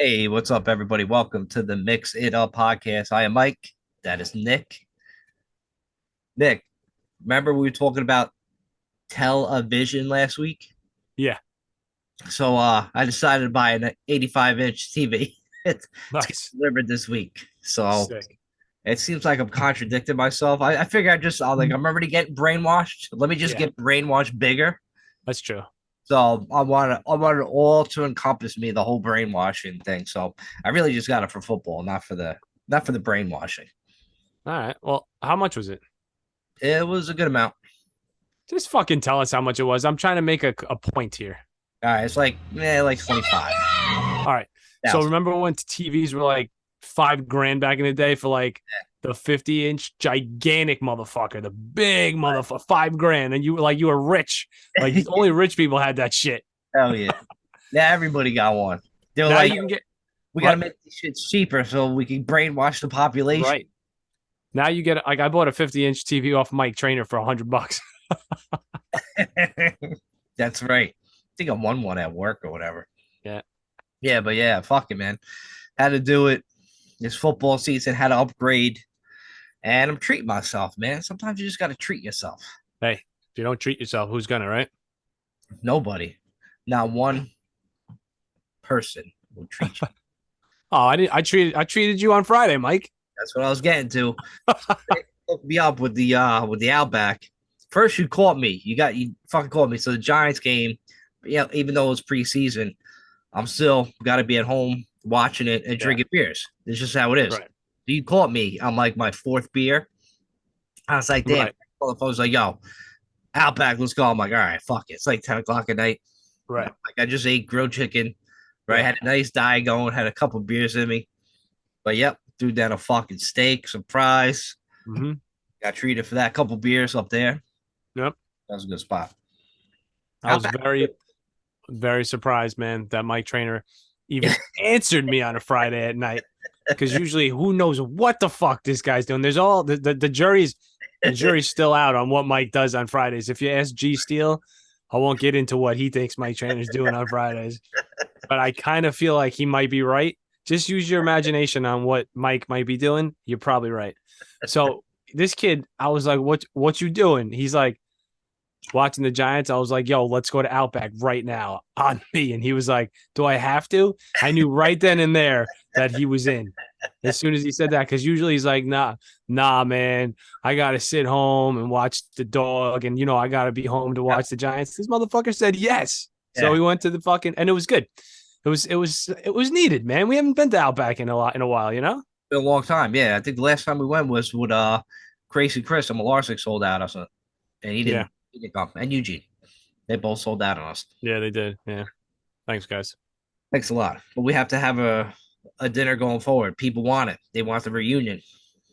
Hey, what's up, everybody? Welcome to the Mix It Up podcast. I am Mike. That is Nick. Nick, remember we were talking about television last week? Yeah, So I decided to buy an 85-inch TV. It's getting nice. delivered this week. So Sick. it seems like I'm contradicting myself. I figure I'm already getting brainwashed. Let me just Yeah, get brainwashed bigger. that's true. So I want it all to encompass me, the whole brainwashing thing. So I really just got it for football, not for the brainwashing. All right. Well, how much was it? It was a good amount. Just fucking tell us how much it was. I'm trying to make a point here. All right, it's like 25,000. All right. So remember when TVs were like 5 grand back in the day for like the 50-inch gigantic motherfucker, the big motherfucker, 5 grand, and you were rich. Like only rich people had that shit. Hell yeah. Yeah, everybody got one. They were Now like, you yo, can get we gotta what? make these shits cheaper so we can brainwash the population. Right. Now you get like I bought a 50-inch TV off Mike Trainer for $100. That's right. I think I won one at work or whatever. Yeah. Yeah, but yeah, fuck it, man. Had to do it. This football season had to upgrade, and I'm treating myself, man. Sometimes you just gotta treat yourself. Hey, if you don't treat yourself, who's gonna, right? Nobody, not one person will treat you. Oh, I did. I treated you on Friday, Mike. That's what I was getting to. Hooked me up with the Outback. First, you caught me. You fucking caught me. So the Giants game, yeah, even though it was preseason, I'm still got to be at home watching it and Yeah. drinking beers. It's just how it is. Right. You caught me. I'm like my fourth beer. I was like, damn. Right. I was like, yo, Outback, let's go. I'm like, all right, fuck it. It's like 10 o'clock at night. Right. Like I just ate grilled chicken. Right, Yeah. had a nice diet going. Had a couple beers in me. But yep, threw down a fucking steak, some fries. Hmm. Got treated for that. Couple beers up there. Yep. That was a good spot. I was Outback. very, very surprised, man, that Mike Trainer even answered me on a Friday at night. Because usually, who knows what the fuck this guy's doing? There's all the jury's still out on what Mike does on Fridays. If you ask G Steel, I won't get into what he thinks Mike Trainer's doing on Fridays, but I kind of feel like he might be right. Just use your imagination on what Mike might be doing. You're probably right. So this kid, I was like, "What you doing?" He's like, watching the Giants. I was like, "Yo, let's go to Outback right now on me." And he was like, "Do I have to?" I knew right then and there that he was in. As soon as he said that, because usually he's like, nah, man, I gotta sit home and watch the dog, and I gotta be home to watch the Giants. This motherfucker said yes, so Yeah, we went to the fucking, and it was good. It was needed, man. We haven't been to Outback in a while. been a long time. Yeah, I think the last time we went was with Crazy Chris and Malarsic sold out us, and he Yeah, didn't come. And Eugene, they both sold out on us. yeah, they did. Yeah, thanks, guys. Thanks a lot. But we have to have a dinner going forward. People want it. They want the reunion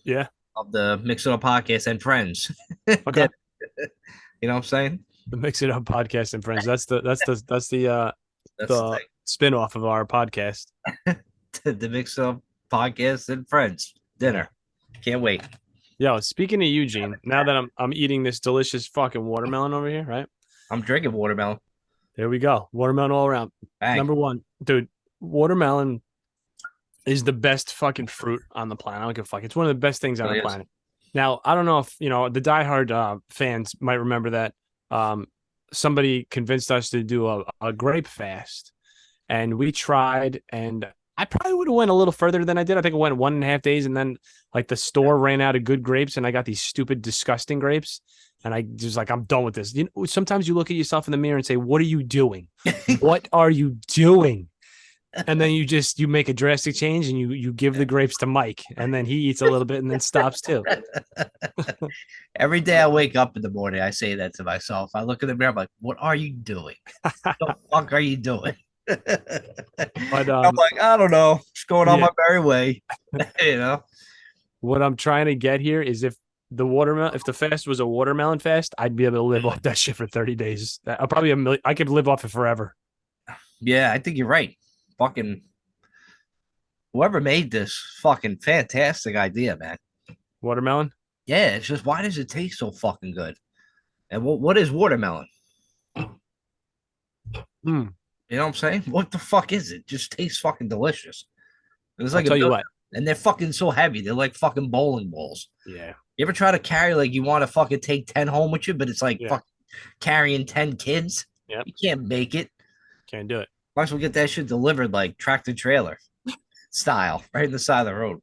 Yeah, of the Mix It Up podcast and friends. okay. That- you know what I'm saying? The Mix It Up podcast and friends. That's the That's the the spinoff of our podcast. thing. The Mix It Up podcast and friends Yeah. dinner. Can't wait. Yo, speaking of Eugene, now that I'm eating this delicious fucking watermelon over here, right? I'm drinking watermelon. There we go. Watermelon all around. Bang. Number one, dude, watermelon is the best fucking fruit on the planet. I don't give a fuck. It's one of the best things on the Really is. planet. Now, I don't know if the diehard fans might remember that somebody convinced us to do a grape fast, and we tried, and I probably would have went a little further than I did. I think I went 1.5 days, and then like the store ran out of good grapes, and I got these stupid, disgusting grapes, and I just like I'm done with this. Sometimes you look at yourself in the mirror and say, "What are you doing? What are you doing?" And then you make a drastic change, and you give the grapes to Mike, and then he eats a little bit and then stops too. Every day I wake up in the morning, I say that to myself. I look in the mirror, I'm like, what are you doing? What the fuck are you doing? I'm But like, I don't know. Just going on yeah, my merry way. you know? what I'm trying to get here is if the fast was a watermelon fast, I'd be able to live off that shit for 30 days. I'll probably I could live off it forever. Yeah, I think you're right. Fucking whoever made this fucking fantastic idea, man. Watermelon. Yeah, it's just why does it taste so fucking good? And what is watermelon? Mm. You know what I'm saying? What the fuck is it? Just tastes fucking delicious. It's I'll like a tell you million, what. and they're fucking so heavy. They're like fucking bowling balls. Yeah. You ever try to carry like you want to fucking take 10 home with you, but it's like Yeah. fuck carrying 10 kids? Yep. You can't make it. Can't do it. Might as well get that shit delivered like tractor trailer style, right in the side of the road.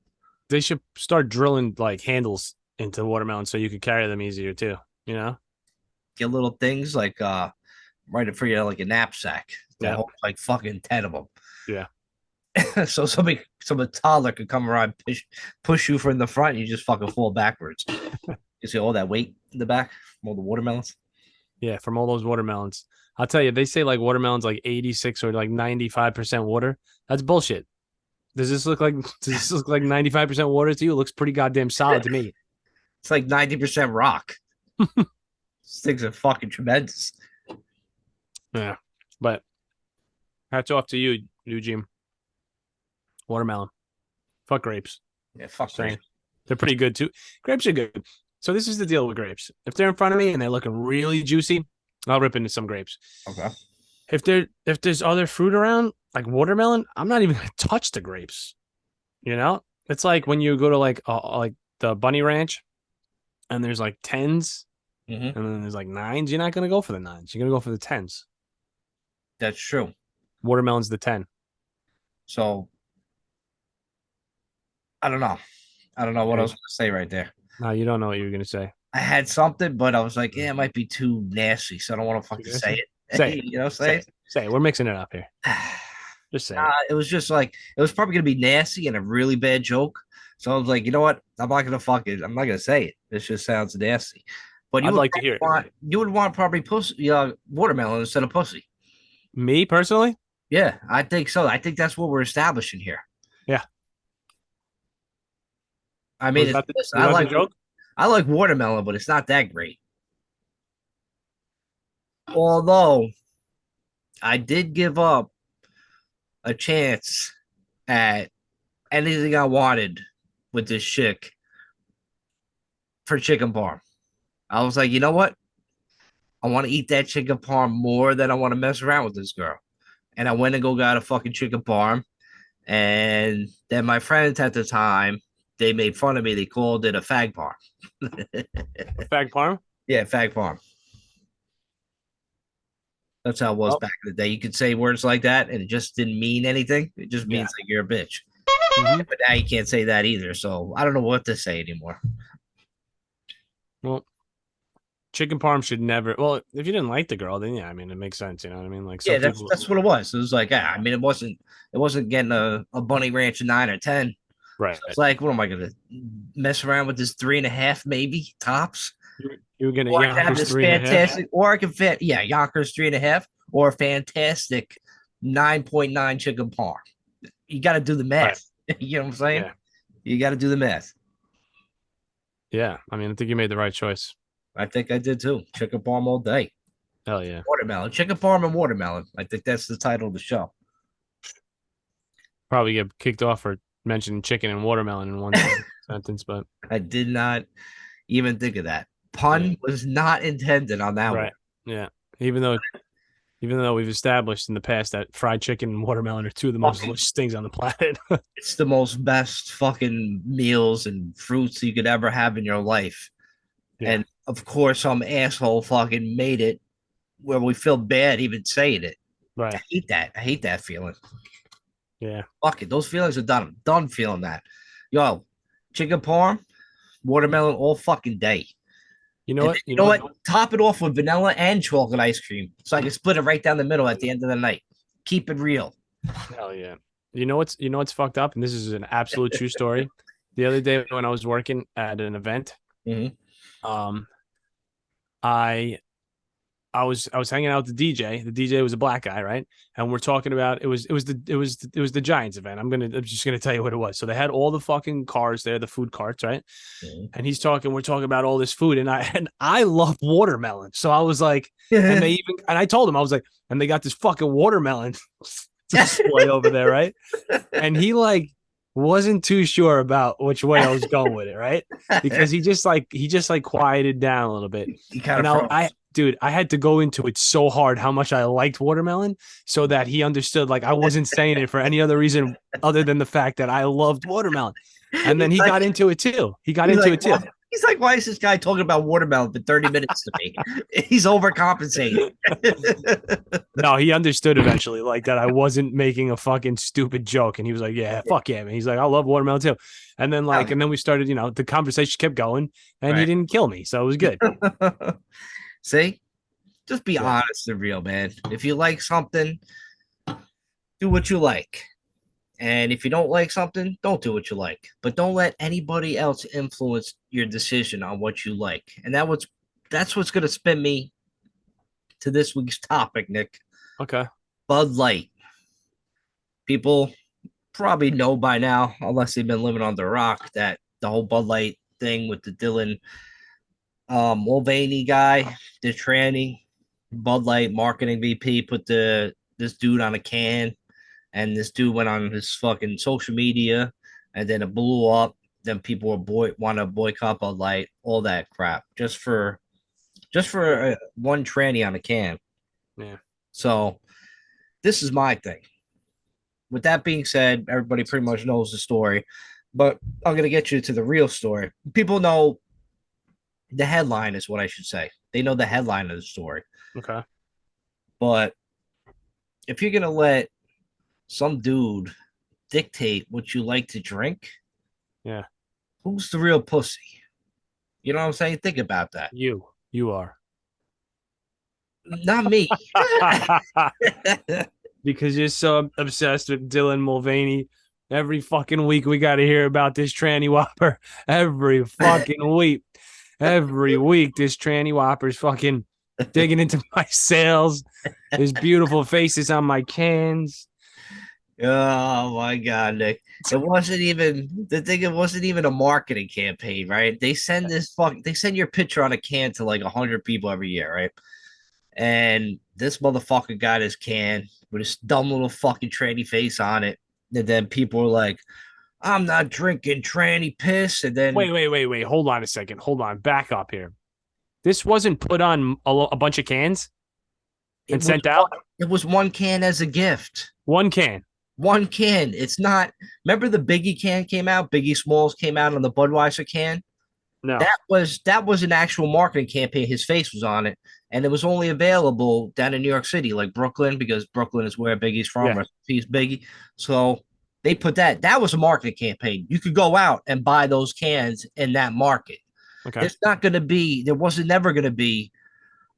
They should start drilling like handles into watermelon so you could carry them easier too. You know? Get little things like right for you like a knapsack. Don't Yeah. hold like fucking 10 of them. Yeah. So some toddler could come around, push you from the front, and you just fucking fall backwards. You see all that weight in the back from all the watermelons. Yeah. From all those watermelons. I'll tell you, they say like watermelon's like 86 or like 95% water. That's bullshit. Does this look like 95% water to you? It looks pretty goddamn solid to me. It's like 90% rock. These things are fucking tremendous. Yeah. But hats off to you, Eugene. Watermelon. Fuck grapes. Yeah, fuck Saying grapes. they're pretty good too. Grapes are good. So this is the deal with grapes. If they're in front of me and they're looking really juicy, I'll rip into some grapes. Okay. If there's other fruit around, like watermelon, I'm not even gonna touch the grapes. You know? It's like when you go to like the Bunny Ranch and there's like tens Mm-hmm. and then there's like nines. You're not gonna go for the nines. You're gonna go for the tens. That's true. Watermelon's the 10. So I don't know. I don't know what I Okay. was going to say right there. No, you don't know what you were gonna say. I had something, but I was like, yeah, it might be too nasty, so I don't want to You fucking gonna say say? Say it. it. You know what I'm Say saying? it. Say it. We're mixing it up here. Just say it. It was just like it was probably gonna be nasty and a really bad joke. So I was like, you know what? I'm not gonna fuck it. I'm not gonna say it. This just sounds nasty. But I'd like to hear it. you would want probably pussy, watermelon instead of pussy. Me personally? Yeah, I think so. I think that's what we're establishing here. Yeah. I mean, Was that the joke? I like watermelon, but it's not that great. Although I did give up a chance at anything I wanted with this chick for chicken parm. I was like, you know what? I want to eat that chicken parm more than I want to mess around with this girl. And I went and got a fucking chicken parm. And then my friends at the time, they made fun of me. They called it a fag parm. Fag Parm? Yeah, fag parm. That's how it was Oh, back in the day. You could say words like that and it just didn't mean anything. It just yeah. means like you're a bitch. Mm-hmm. But now you can't say that either. So I don't know what to say anymore. Well, chicken parm should never. Well, if you didn't like the girl, then yeah, I mean, it makes sense. You know what I mean? Like Yeah, some people. that's what it was. It was like, I mean, it wasn't getting a bunny ranch 9 or 10. Right. So it's like, what am I gonna mess around with this 3.5, maybe tops? You're gonna Or I can have Yonkers this 3.5. fantastic, or I can fit, yeah, Yonkers 3.5, or a fantastic 9.9 chicken parm. You got to do the Right. math. You know what I'm saying? Yeah. You got to do the math. Yeah. I mean, I think you made the right choice. I think I did too. Chicken parm all day. Hell yeah. Watermelon, chicken parm and watermelon. I think that's the title of the show. Probably get kicked off for mentioning chicken and watermelon in one sentence, but I did not even think of that. Pun was not intended on that right. one. Yeah. Even though we've established in the past that fried chicken and watermelon are two of the most delicious things on the planet. It's the most best fucking meals and fruits you could ever have in your life. Yeah. And of course, some asshole fucking made it where we feel bad even saying it. Right. I hate that. I hate that feeling. Yeah. Fuck it. Those feelings are done. I'm done feeling that. Yo, chicken parm, watermelon all fucking day. You know what? You know what? Top it off with vanilla and chocolate ice cream so I can split it right down the middle at the end of the night. Keep it real. Hell yeah. You know what's fucked up? And this is an absolute true story. The other day when I was working at an event, I was hanging out with the DJ. The DJ was a black guy, right? And we're talking about it was the Giants event. I'm just gonna tell you what it was. So they had all the fucking cars there, the food carts, right? And we're talking about all this food, and I love watermelon. So I was like, and I told him, I was like, and they got this fucking watermelon display over there, right? And he like wasn't too sure about which way I was going with it, right? Because he just quieted down a little bit. He kind of dude, I had to go into it so hard how much I liked watermelon so that he understood like I wasn't saying it for any other reason other than the fact that I loved watermelon. And then He's he like, got into it too. He got he's into like, it too. what? He's like, why is this guy talking about watermelon for 30 minutes to me? He's overcompensating. No, he understood eventually, like that I wasn't making a fucking stupid joke. And he was like, yeah, fuck yeah, man. He's like, I love watermelon too. And then Oh, and then we started, the conversation kept going and he right. didn't kill me. So it was good. See, just be Yeah. honest and real, man. If you like something, do what you like. And if you don't like something, don't do what you like. But don't let anybody else influence your decision on what you like. And that's what's gonna spin me to this week's topic, Nick. Okay. Bud Light. People probably know by now, unless they've been living on the rock, that the whole Bud Light thing with the Dylan Mulvaney guy, the tranny, Bud Light marketing VP put this dude on a can, and this dude went on his fucking social media, and then it blew up. Then people want to boycott Bud Light, all that crap, just for one tranny on a can. Yeah. So this is my thing. With that being said, everybody pretty much knows the story, but I'm gonna get you to the real story. People know the headline is what I should say. They know the headline of the story, Okay. but if you're gonna let some dude dictate what you like to drink, Yeah. who's the real pussy? You know what I'm saying? Think about that. You are. Not me. Because you're so obsessed with Dylan Mulvaney. Every fucking week we got to hear about this tranny whopper. Every fucking week. Every week this tranny whopper's fucking digging into my sales. His beautiful faces on my cans. Oh my god, Nick. It wasn't even the thing, it wasn't even a marketing campaign, right? They send your picture on a can to like 100 people every year, right? And this motherfucker got his can with his dumb little fucking tranny face on it. And then people were like, I'm not drinking tranny piss. And then Wait. Hold on a second. Hold on. Back up here. This wasn't put on a bunch of cans it and was sent out. it was one can as a gift. One can. One can. It's not. Remember the Biggie can came out. Biggie Smalls came out on the Budweiser can. No. That was an actual marketing campaign. His face was on it, and it was only available down in New York City, like Brooklyn, because Brooklyn is where Biggie's from. Yeah. Rest in peace, Biggie. So they put that. That was a marketing campaign. You could go out and buy those cans in that market. Okay. There's not going to be. There wasn't never going to be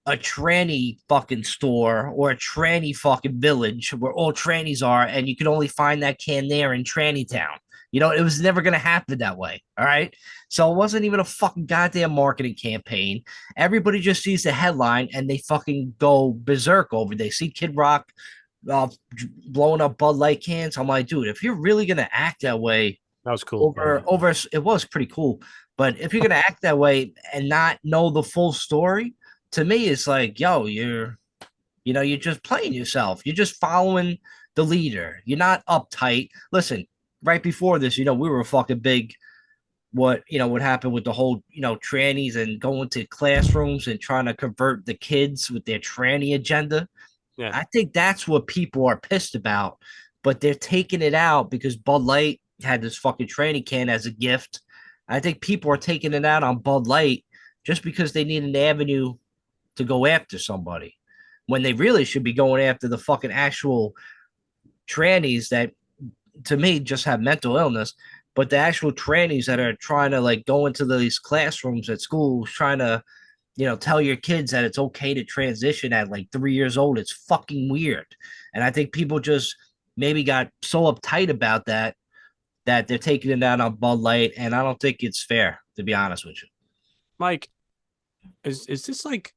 a tranny fucking store or a tranny fucking village where all trannies are, and you can only find that can there in Tranny Town. You know, it was never going to happen that way. All right. So it wasn't even a fucking goddamn marketing campaign. Everybody just sees the headline and they fucking go berserk over it. They see Kid Rock uh, blowing up Bud Light cans. I'm like, dude, if you're really going to act that way That was cool. it was pretty cool. But if you're going to act that way and not know the full story, to me, it's like, yo, you're just playing yourself. You're just following the leader. You're not uptight. Listen, right before this, we were fucking big. What happened with the whole, trannies and going to classrooms and trying to convert the kids with their tranny agenda. Yeah. I think that's what people are pissed about, but they're taking it out because Bud Light had this fucking tranny can as a gift. I think people are taking it out on Bud Light just because they need an avenue to go after somebody when they really should be going after the fucking actual trannies that, to me, just have mental illness, but the actual trannies that are trying to like go into these classrooms at schools trying to, tell your kids that it's okay to transition at like 3 years old. It's fucking weird. And I think people just maybe got so uptight about that they're taking it out on Bud Light. And I don't think it's fair, to be honest with you. Mike, is this like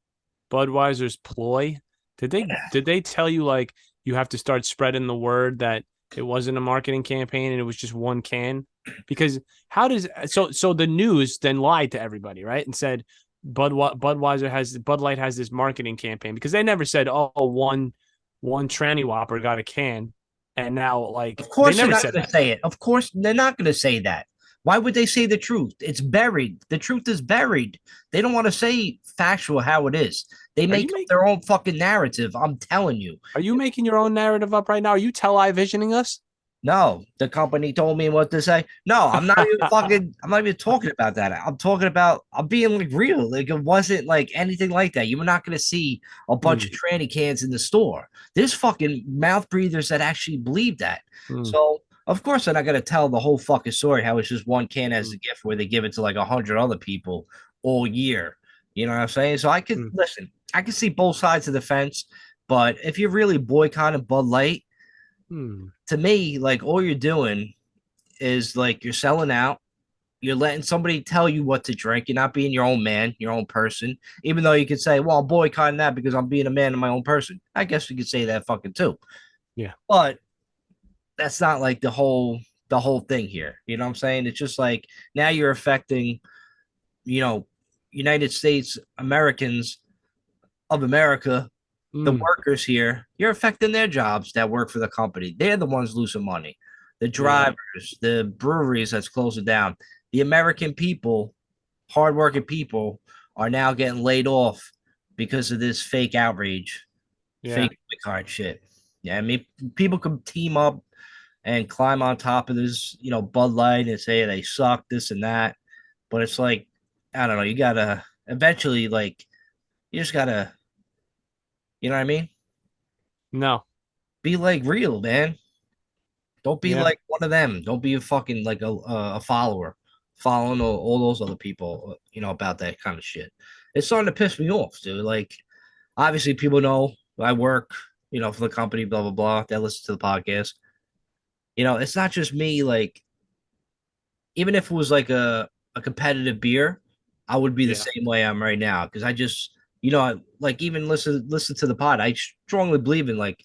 Budweiser's ploy? Did they tell you like you have to start spreading the word that it wasn't a marketing campaign and it was just one can? Because how does so the news then lied to everybody, right? And said Bud Light has this marketing campaign because they never said, oh, one tranny whopper got a can, and now like Of they course, they're never not said going to that. say it. Of course, they're not going to say that. Why would they say the truth? It's buried. The truth is buried. They don't want to say factual how it is. They Are you make up making their own fucking narrative. I'm telling you. are you making your own narrative up right now? Are you televisioning us? No, the company told me what to say. No, I'm not even talking about that. I'm talking about I'm being like real. Like it wasn't like anything like that. You were not gonna see a bunch Hmm, of tranny cans in the store. There's fucking mouth breathers that actually believe that. hmm, So of course they're not gonna tell the whole fucking story how it's just one can as hmm, a gift where they give it to like 100 other people all year. You know what I'm saying? So I could hmm, listen, I can see both sides of the fence, but if you're really boycotting Bud Light, hmm. to me, like all you're doing is like you're selling out. You're letting somebody tell you what to drink. You're not being your own man, your own person. Even though you could say, "Well, I'm boycotting that because I'm being a man and my own person." I guess we could say that fucking too. Yeah. But that's not like the whole thing here. You know what I'm saying? It's just like now you're affecting, you know, United States Americans of America, the Hmm. workers here. You're affecting their jobs that work for the company. They're the ones losing money. The Yeah. drivers, the breweries that's closing down. The American people, hardworking people, are now getting laid off because of this fake outrage, Yeah. fake card shit. Yeah, I mean, people can team up and climb on top of this, Bud Light and say they suck, this and that. But it's like, I don't know, you gotta eventually, like, you just gotta, you know what I mean? No. Be like real, man. Don't be Yeah. like one of them. Don't be a fucking like a follower, following all those other people, about that kind of shit. It's starting to piss me off, dude. Like, obviously, people know I work, for the company, blah blah blah. That listen to the podcast. It's not just me. Like, even if it was like a competitive beer, I would be the Yeah. same way I'm right now because I just, like even listen to the pod. I strongly believe in like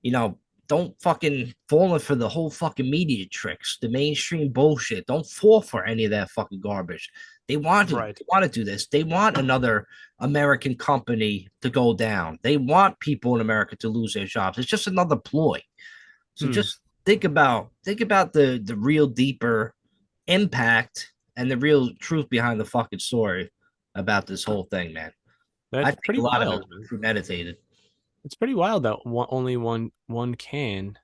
you know, don't fucking fall in for the whole fucking media tricks, the mainstream bullshit. Don't fall for any of that fucking garbage. Right. They want to do this. They want another American company to go down. They want people in America to lose their jobs. It's just another ploy. So Hmm. just think about the real deeper impact and the real truth behind the fucking story about this whole thing, man. I That's think a pretty lot of it wild, was man. premeditated. It's pretty wild that only one can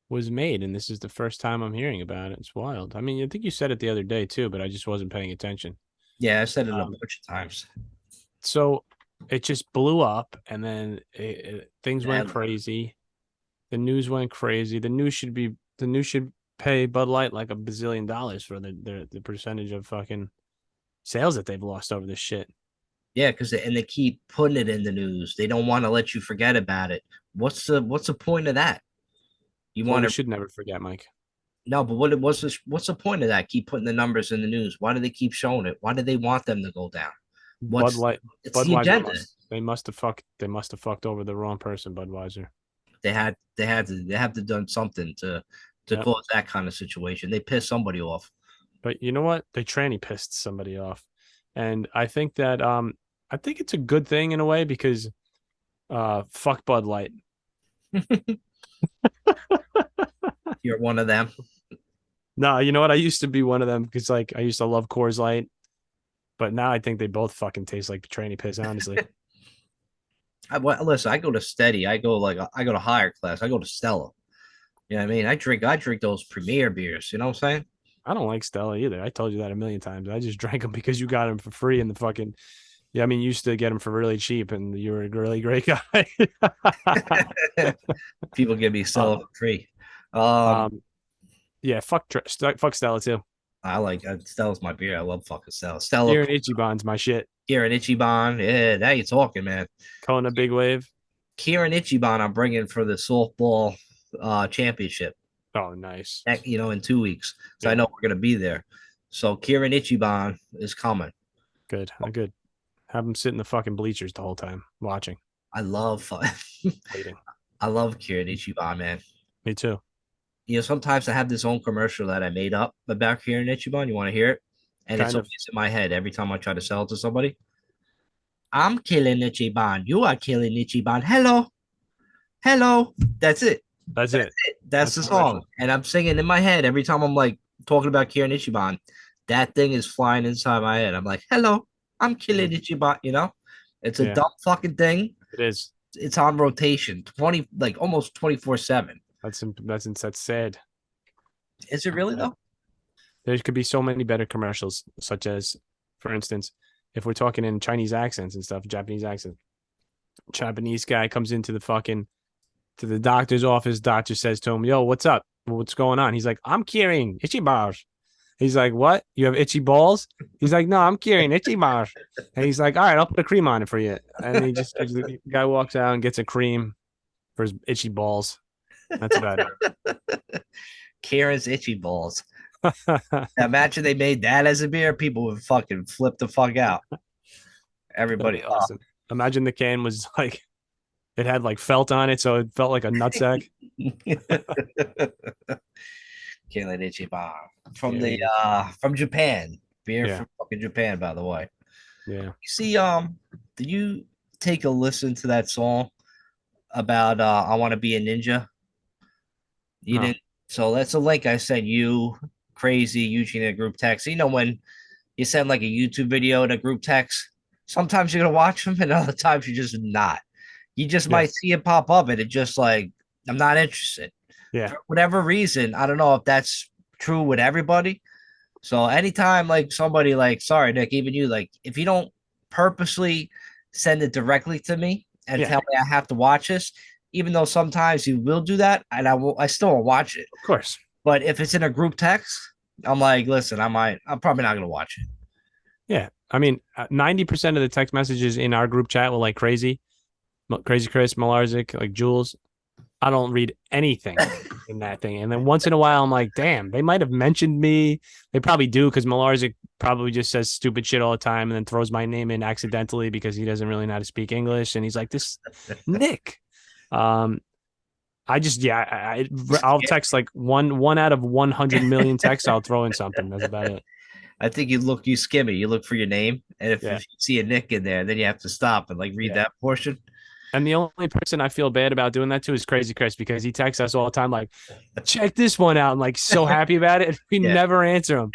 was made, and this is the first time I'm hearing about it. It's wild. I mean, I think you said it the other day too, but I just wasn't paying attention. Yeah, I said it a Um, bunch of times. so it just blew up, and then things went Yeah, crazy. The news went crazy. The news should pay Bud Light like $1 bazillion for the percentage of fucking sales that they've lost over this shit. yeah, because they keep putting it in the news. They don't want to let you forget about it. What's the point of that? You Well, want we to should never forget, Mike. no, but what's the point of that? Keep putting the numbers in the news. Why do they keep showing it? Why do they want them to go down? Bud What's Light, it's the Budweiser agenda. must have fucked over the wrong person, Budweiser. They have to done something to Yep. cause that kind of situation. They piss somebody off. But you know what? They tranny pissed somebody off, and I think it's a good thing in a way because fuck Bud Light. You're one of them. No, you know what? I used to be one of them because like I used to love Coors Light, but now I think they both fucking taste like tranny piss. Honestly, Listen, I go to steady. I go to higher class. I go to Stella. You know what I mean? I drink those premier beers. You know what I'm saying? I don't like Stella either. I told you that a million times. I just drank them because you got them for free in the fucking. Yeah, I mean, you used to get them for really cheap, and you were a really great guy. People give me Stella uh, for free. Um, um, yeah, fuck Stella too. I like Stella's my beer. I love fucking Stella. Stella, Here in Ichiban's my shit. Kieran Ichiban. Yeah, now you're talking, man. Kona Big Wave. Kieran Ichiban, I'm bringing for the softball championship. Oh, nice. In 2 weeks. So I Yeah, know we're gonna be there. So Kieran Ichiban is coming. good. Good. Have them sit in the fucking bleachers the whole time watching, I love waiting. I love Kieran Ichiban, man. Me too. Sometimes I have this own commercial that I made up about Kieran Ichiban. You want to hear it? And it's Kind of. always in my head every time I try to sell it to somebody. I'm killing Ichiban. You are killing Ichiban. Hello. Hello. That's it. That's it. That's That's the the song. commercial. And I'm singing in my head every time I'm like talking about Kieran Ichiban, that thing is flying inside my head. I'm like, hello, I'm killing Ichiban. You know, it's a Yeah, dumb fucking thing. it is. It's on rotation, 20 like almost 24/7. That's sad. Is it really Yeah. though? There could be so many better commercials, such as, for instance, if we're talking in Chinese accents and stuff, Japanese accents. Japanese guy comes into the doctor's office. Doctor says to him, "Yo, what's up? What's going on?" He's like, "I'm carrying itchy bars." He's like, "What? You have itchy balls?" He's like, "No, I'm carrying itchy bars." And he's like, "All right, I'll put a cream on it for you." And he just the guy walks out and gets a cream for his itchy balls. That's about Kieran's itchy balls. it. Imagine they made that as a beer, people would fucking flip the fuck out. That'd Everybody, be awesome. Imagine the can was like it had like felt on it, so it felt like a nutsack. Kieran itchy bar from Yeah, from Japan. Beer yeah, from fucking Japan, by the way. yeah. You see, did you take a listen to that song about I want to be a ninja? You No, didn't. So that's a link I sent you, crazy Eugene, in a group text. You know when you send like a YouTube video in a group text, sometimes you're gonna watch them, and other times you're just not. You just yeah, might see it pop up, and it just like I'm not interested yeah, for whatever reason. I don't know if that's true with everybody. So anytime like somebody like, sorry Nick, even you, like if you don't purposely send it directly to me and yeah. tell me I have to watch this, even though sometimes you will do that, and I still won't watch it. Of course. But if it's in a group text, I'm like, listen, I'm probably not gonna watch it. Yeah, I mean, 90% of the text messages in our group chat were like crazy Chris, Malarzik, like Jules. I don't read anything in that thing. And then once in a while, I'm like, damn, they might have mentioned me. They probably do because Malarzik probably just says stupid shit all the time and then throws my name in accidentally because he doesn't really know how to speak English. And he's like, this Nick. Um, I just, yeah, I'll text like one out of 100 million texts. I'll throw in something. That's about it. I think you skim it, you look for your name, and if you Yeah. see a Nick in there, then you have to stop and like read Yeah. that portion. And the only person I feel bad about doing that to is Crazy Chris because he texts us all the time, like, check this one out. I'm like so happy about it. We Yeah. never answer him.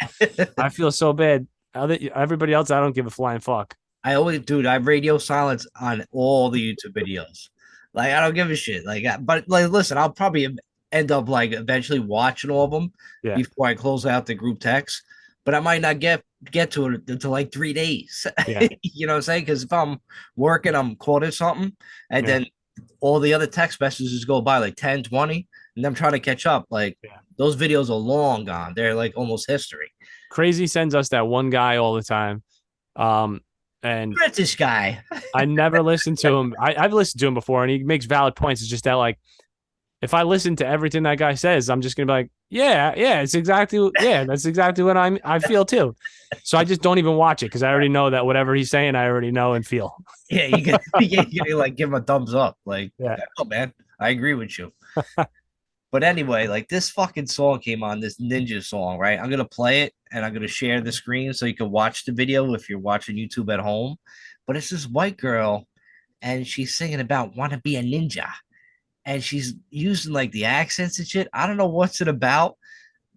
I feel so bad. Everybody else, I don't give a flying fuck. I always, dude, I have radio silence on all the YouTube videos. Like, I don't give a shit. Like, but like, listen, I'll probably end up like eventually watching all of them Yeah. before I close out the group text. But I might not get to it until like 3 days. Yeah. You know what I'm saying? Because if I'm working, I'm quoting something, and Yeah. then all the other text messages go by like 10, 20, and I'm trying to catch up. Like, Yeah. those videos are long gone. They're like almost history. Crazy sends us that one guy all the time. And British guy. I never listened to him. I've listened to him before and he makes valid points. It's just that like if I listen to everything that guy says, I'm just gonna be like, that's exactly what I feel too. So I just don't even watch it because I already know that whatever he's saying, I already know and feel. Yeah, you can like give him a thumbs up. Like, Yeah. oh man, I agree with you. But anyway, like this fucking song came on, this ninja song, right? I'm gonna play it and I'm gonna share the screen so you can watch the video if you're watching YouTube at home. But it's this white girl and she's singing about want to be a ninja. And she's using like the accents and shit. I don't know what's it about,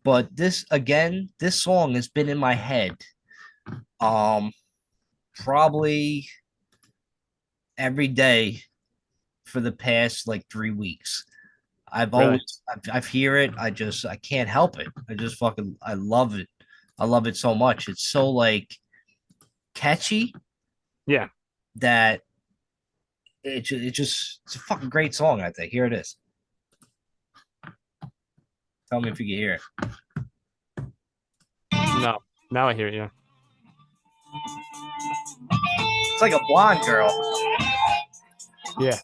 but this song has been in my head. Probably every day for the past like 3 weeks. I've Really? always I've hear it. I can't help it. I just fucking I love it. I love it so much. It's so like catchy Yeah. that it's a fucking great song, I think. Here it is. Tell me if you can hear it. No. Now I hear it, yeah. It's like a blonde girl. Yeah.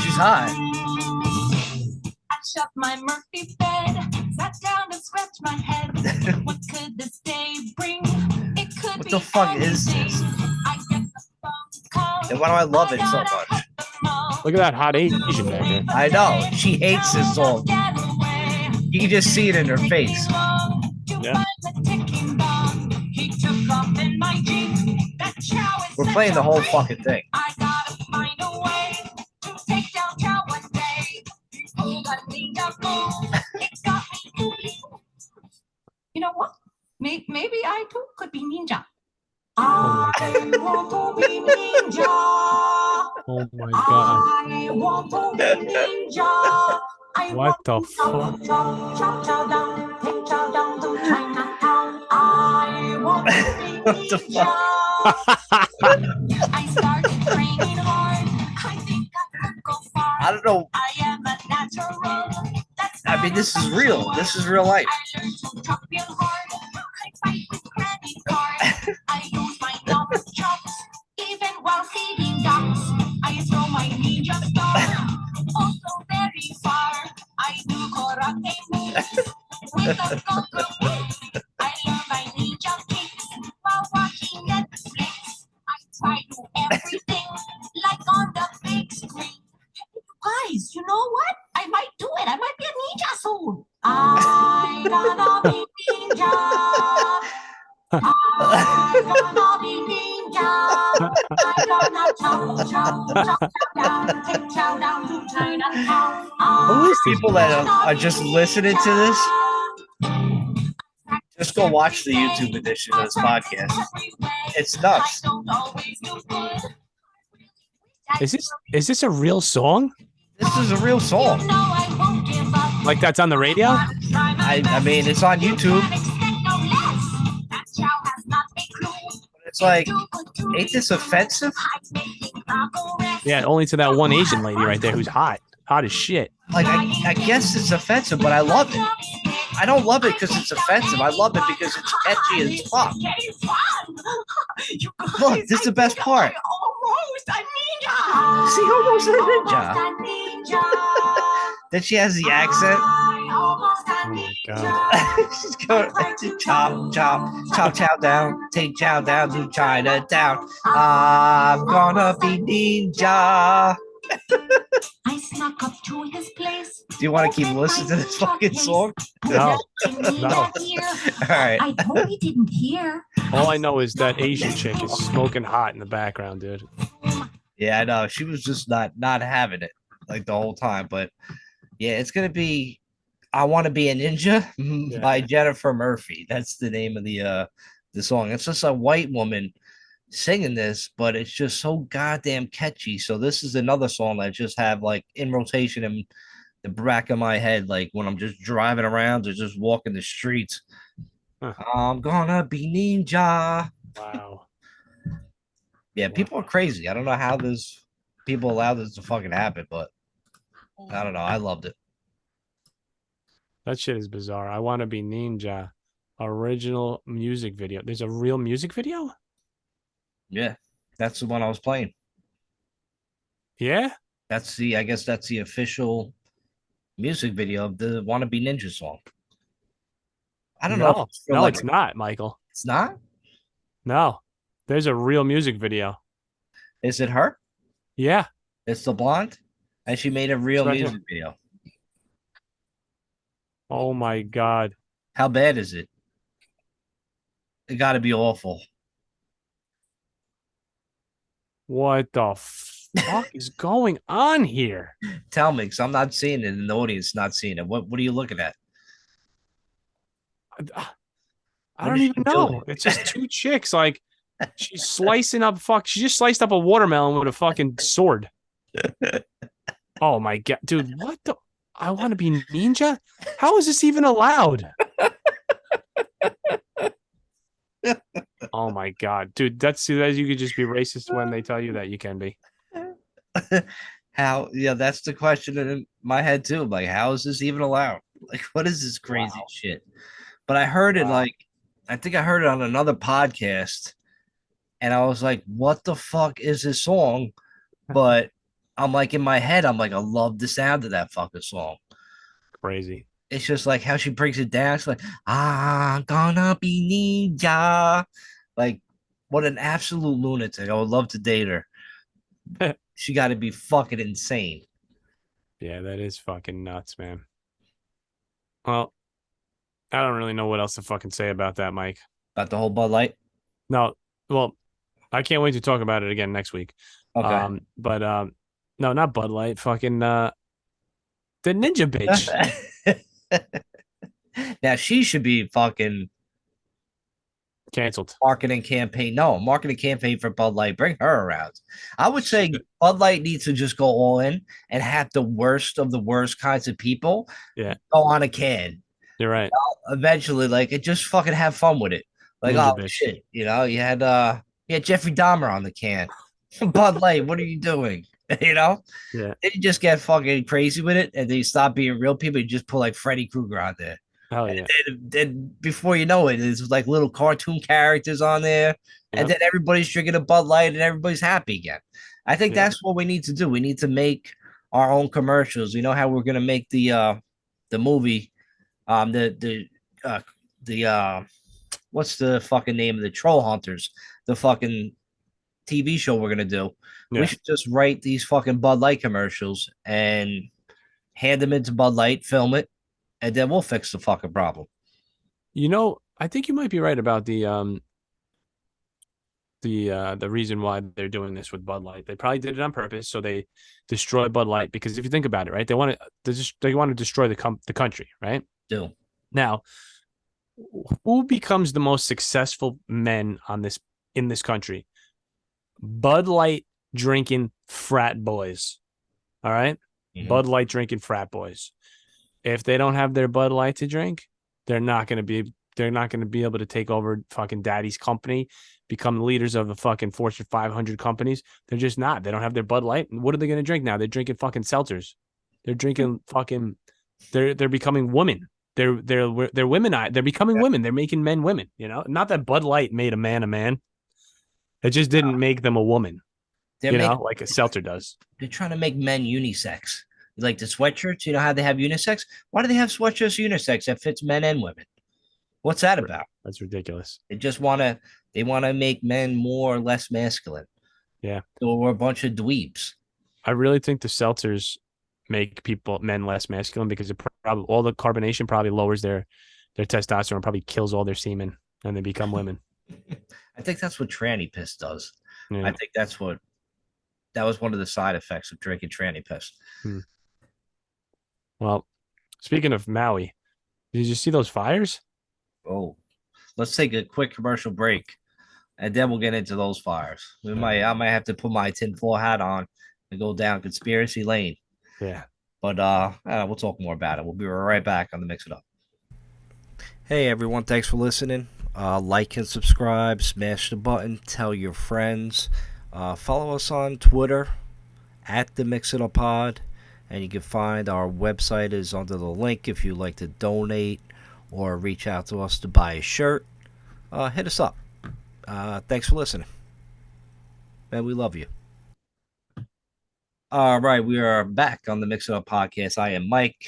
She's hot. I shut my Murphy bed, sat down and scratched my head. What could this day bring? It could What be the fuck is anything. this? I get the phone call. And why do I love it so much? Look at that hot Asian back there. I know. She hates this song. You can just see it in her face. Yeah. We're playing the whole fucking thing. I gotta find a way to take down Chow one day. Oh, that ninja move, it got me moving. be ninja. Oh my god. I want to be ninja. I What want the to fuck? chop down, take chow down to Chinatown. I want to be What the ninja. I started training hard. I think I could go far. I don't know. I am a natural. That's I mean, this is real. This is real life. I learned to chop real hard. I fight with credit cards. I use my number chops. Even while feeding ducks, I throw my ninja star. Also very far. I do karate moves with a cockapoo. I learn my ninja kicks while watching Netflix. I try to everything like on the big screen. Guys, you know what? I might do it. I might be a ninja soon. I gonna be ninja. I gonna be ninja. I gonna chop down, take chow down to Chinatown. Who is this? People that are just listening to this, just go watch the YouTube edition of this podcast. It's nuts. Is this a real song? This is a real song. Like that's on the radio? I mean, it's on YouTube. It's like, ain't this offensive? Yeah, only to that one Asian lady right there who's hot. Hot as shit. Like, I guess it's offensive, but I love it. I don't love it because it's offensive. I love it because it's catchy as fuck. Look, this is the best part. See, almost a ninja. Then she has the accent. Oh my god. She's going to chop chow down, take chow down to Chinatown. I'm gonna be ninja. I snuck up to his place. Do you want to keep listening to this fucking song? No. No. All right. I totally didn't hear. All I know is that Asian chick is smoking hot in the background, dude. Yeah, I know. She was just not having it like the whole time. But yeah, it's gonna be "I Want to Be a Ninja" by Jennifer Murphy. That's the name of the song. It's just a white woman singing this, but it's just so goddamn catchy. So this is another song that I just have like in rotation in the back of my head, like when I'm just driving around or just walking the streets. Huh. I'm gonna be ninja. Wow. Yeah, people are crazy. I don't know how this people allow this to fucking happen, but I don't know. I loved it. That shit is bizarre. I Want to Be Ninja. Original music video. There's a real music video? Yeah, that's the one I was playing. Yeah? I guess that's the official music video of the Wannabe Ninja song. I don't know. No, it's not, Michael. It's not? No. There's a real music video. Is it her? Yeah. It's the blonde? And she made a real It's right music video. Oh my god. How bad is it? It got to be awful. What the fuck is going on here? Tell me, because I'm not seeing it, and the audience not seeing it. What are you looking at? I don't even know. It's just two chicks. Like she's slicing up. She just sliced up a watermelon with a fucking sword. Oh my god, dude! What the? I Want to Be Ninja? How is this even allowed? Oh my god, dude! That's you could just be racist when they tell you that you can be. How? Yeah, that's the question in my head too. Like, how is this even allowed? Like, what is this crazy shit? But I heard it I think I heard it on another podcast, and I was like, what the fuck is this song? But I'm like, in my head, I'm like, I love the sound of that fucking song. Crazy. It's just like how she breaks it down. It's like, I'm gonna be ninja. Like, what an absolute lunatic. I would love to date her. She got to be fucking insane. Yeah, that is fucking nuts, man. Well, I don't really know what else to fucking say about that, Mike. About the whole Bud Light? No, well, I can't wait to talk about it again next week. Okay. But no, not Bud Light. Fucking the ninja bitch. Now she should be fucking Canceled. marketing campaign. No, marketing campaign for Bud Light. Bring her around. I would say Bud Light needs to just go all in and have the worst of the worst kinds of people Yeah, go on a can. you're right. Eventually, like it just fucking have fun with it. Like, Ninja oh bitch. shit, you had Jeffrey Dahmer on the can. Bud Light, what are you doing? You know? Yeah. Then you just get fucking crazy with it, and then you stop being real people. You just put like Freddy Krueger on there. Hell yeah. Then before you know it, it's like little cartoon characters on there, and Yep. then everybody's drinking a Bud Light, and everybody's happy again. I think Yeah. that's what we need to do. We need to make our own commercials. You know how we're gonna make the movie, um, the the uh the what's the fucking name of the Troll Hunters, the fucking TV show we're gonna do. We Yeah. should just write these fucking Bud Light commercials and hand them into Bud Light, film it, and then we'll fix the fucking problem. I think you might be right about the reason why they're doing this with Bud Light. They probably did it on purpose, so they destroy Bud Light because if you think about it, right, they want to destroy the country, right? Do Now, who becomes the most successful men in this country? Bud Light drinking frat boys. All right? Bud Light drinking frat boys. If they don't have their Bud Light to drink, they're not going to be able to take over fucking daddy's company, become leaders of the fucking Fortune 500 companies. They're just not. They don't have their Bud Light. What are they going to drink now? They're drinking fucking seltzers. They're drinking fucking they're becoming women. They're women. They're becoming women. They're making men women, Not that Bud Light made a man a man. It just didn't make them a woman, like a seltzer does. They're trying to make men unisex. Like the sweatshirts, you know how they have unisex? Why do they have sweatshirts unisex that fits men and women? What's that about? That's ridiculous. They want to make men more or less masculine. Yeah. So we're a bunch of dweebs. I really think the seltzers make men less masculine because probably all the carbonation probably lowers their testosterone, probably kills all their semen, and they become women. I think that's what tranny piss does. Yeah. I think that was one of the side effects of drinking tranny piss. Well, speaking of Maui, did you see those fires? Oh, let's take a quick commercial break, and then we'll get into those fires. I might have to put my tinfoil hat on and go down conspiracy lane. Yeah. But we'll talk more about it. We'll be right back on the Mix It Up. Hey everyone, thanks for listening. Like and subscribe, smash the button, tell your friends. Follow us on Twitter at the Mix It Up Pod, and you can find our website is under the link if you'd like to donate or reach out to us to buy a shirt. Hit us up. Thanks for listening. Man, we love you. All right, we are back on the Mix It Up podcast. I am Mike.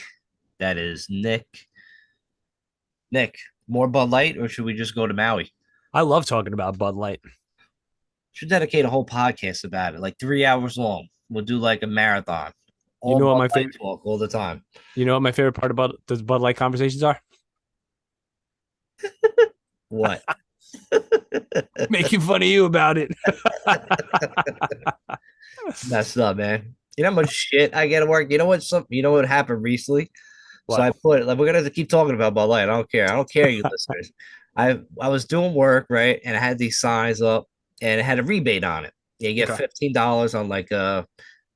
That is Nick. Nick, more Bud Light, or should we just go to Maui? I love talking about Bud Light. Should dedicate a whole podcast about it, like 3 hours long. We'll do like a marathon. You know what my favorite talk all the time. You know what my favorite part about those Bud Light conversations are? What? Making fun of you about it. Messed up, man. You know how much shit I get at work? You know what happened recently? What? So I put like we're gonna have to keep talking about Bud Light. I don't care. I don't care, you listeners. I was doing work, right? And I had these signs up and it had a rebate on it. Yeah, you get $15 on like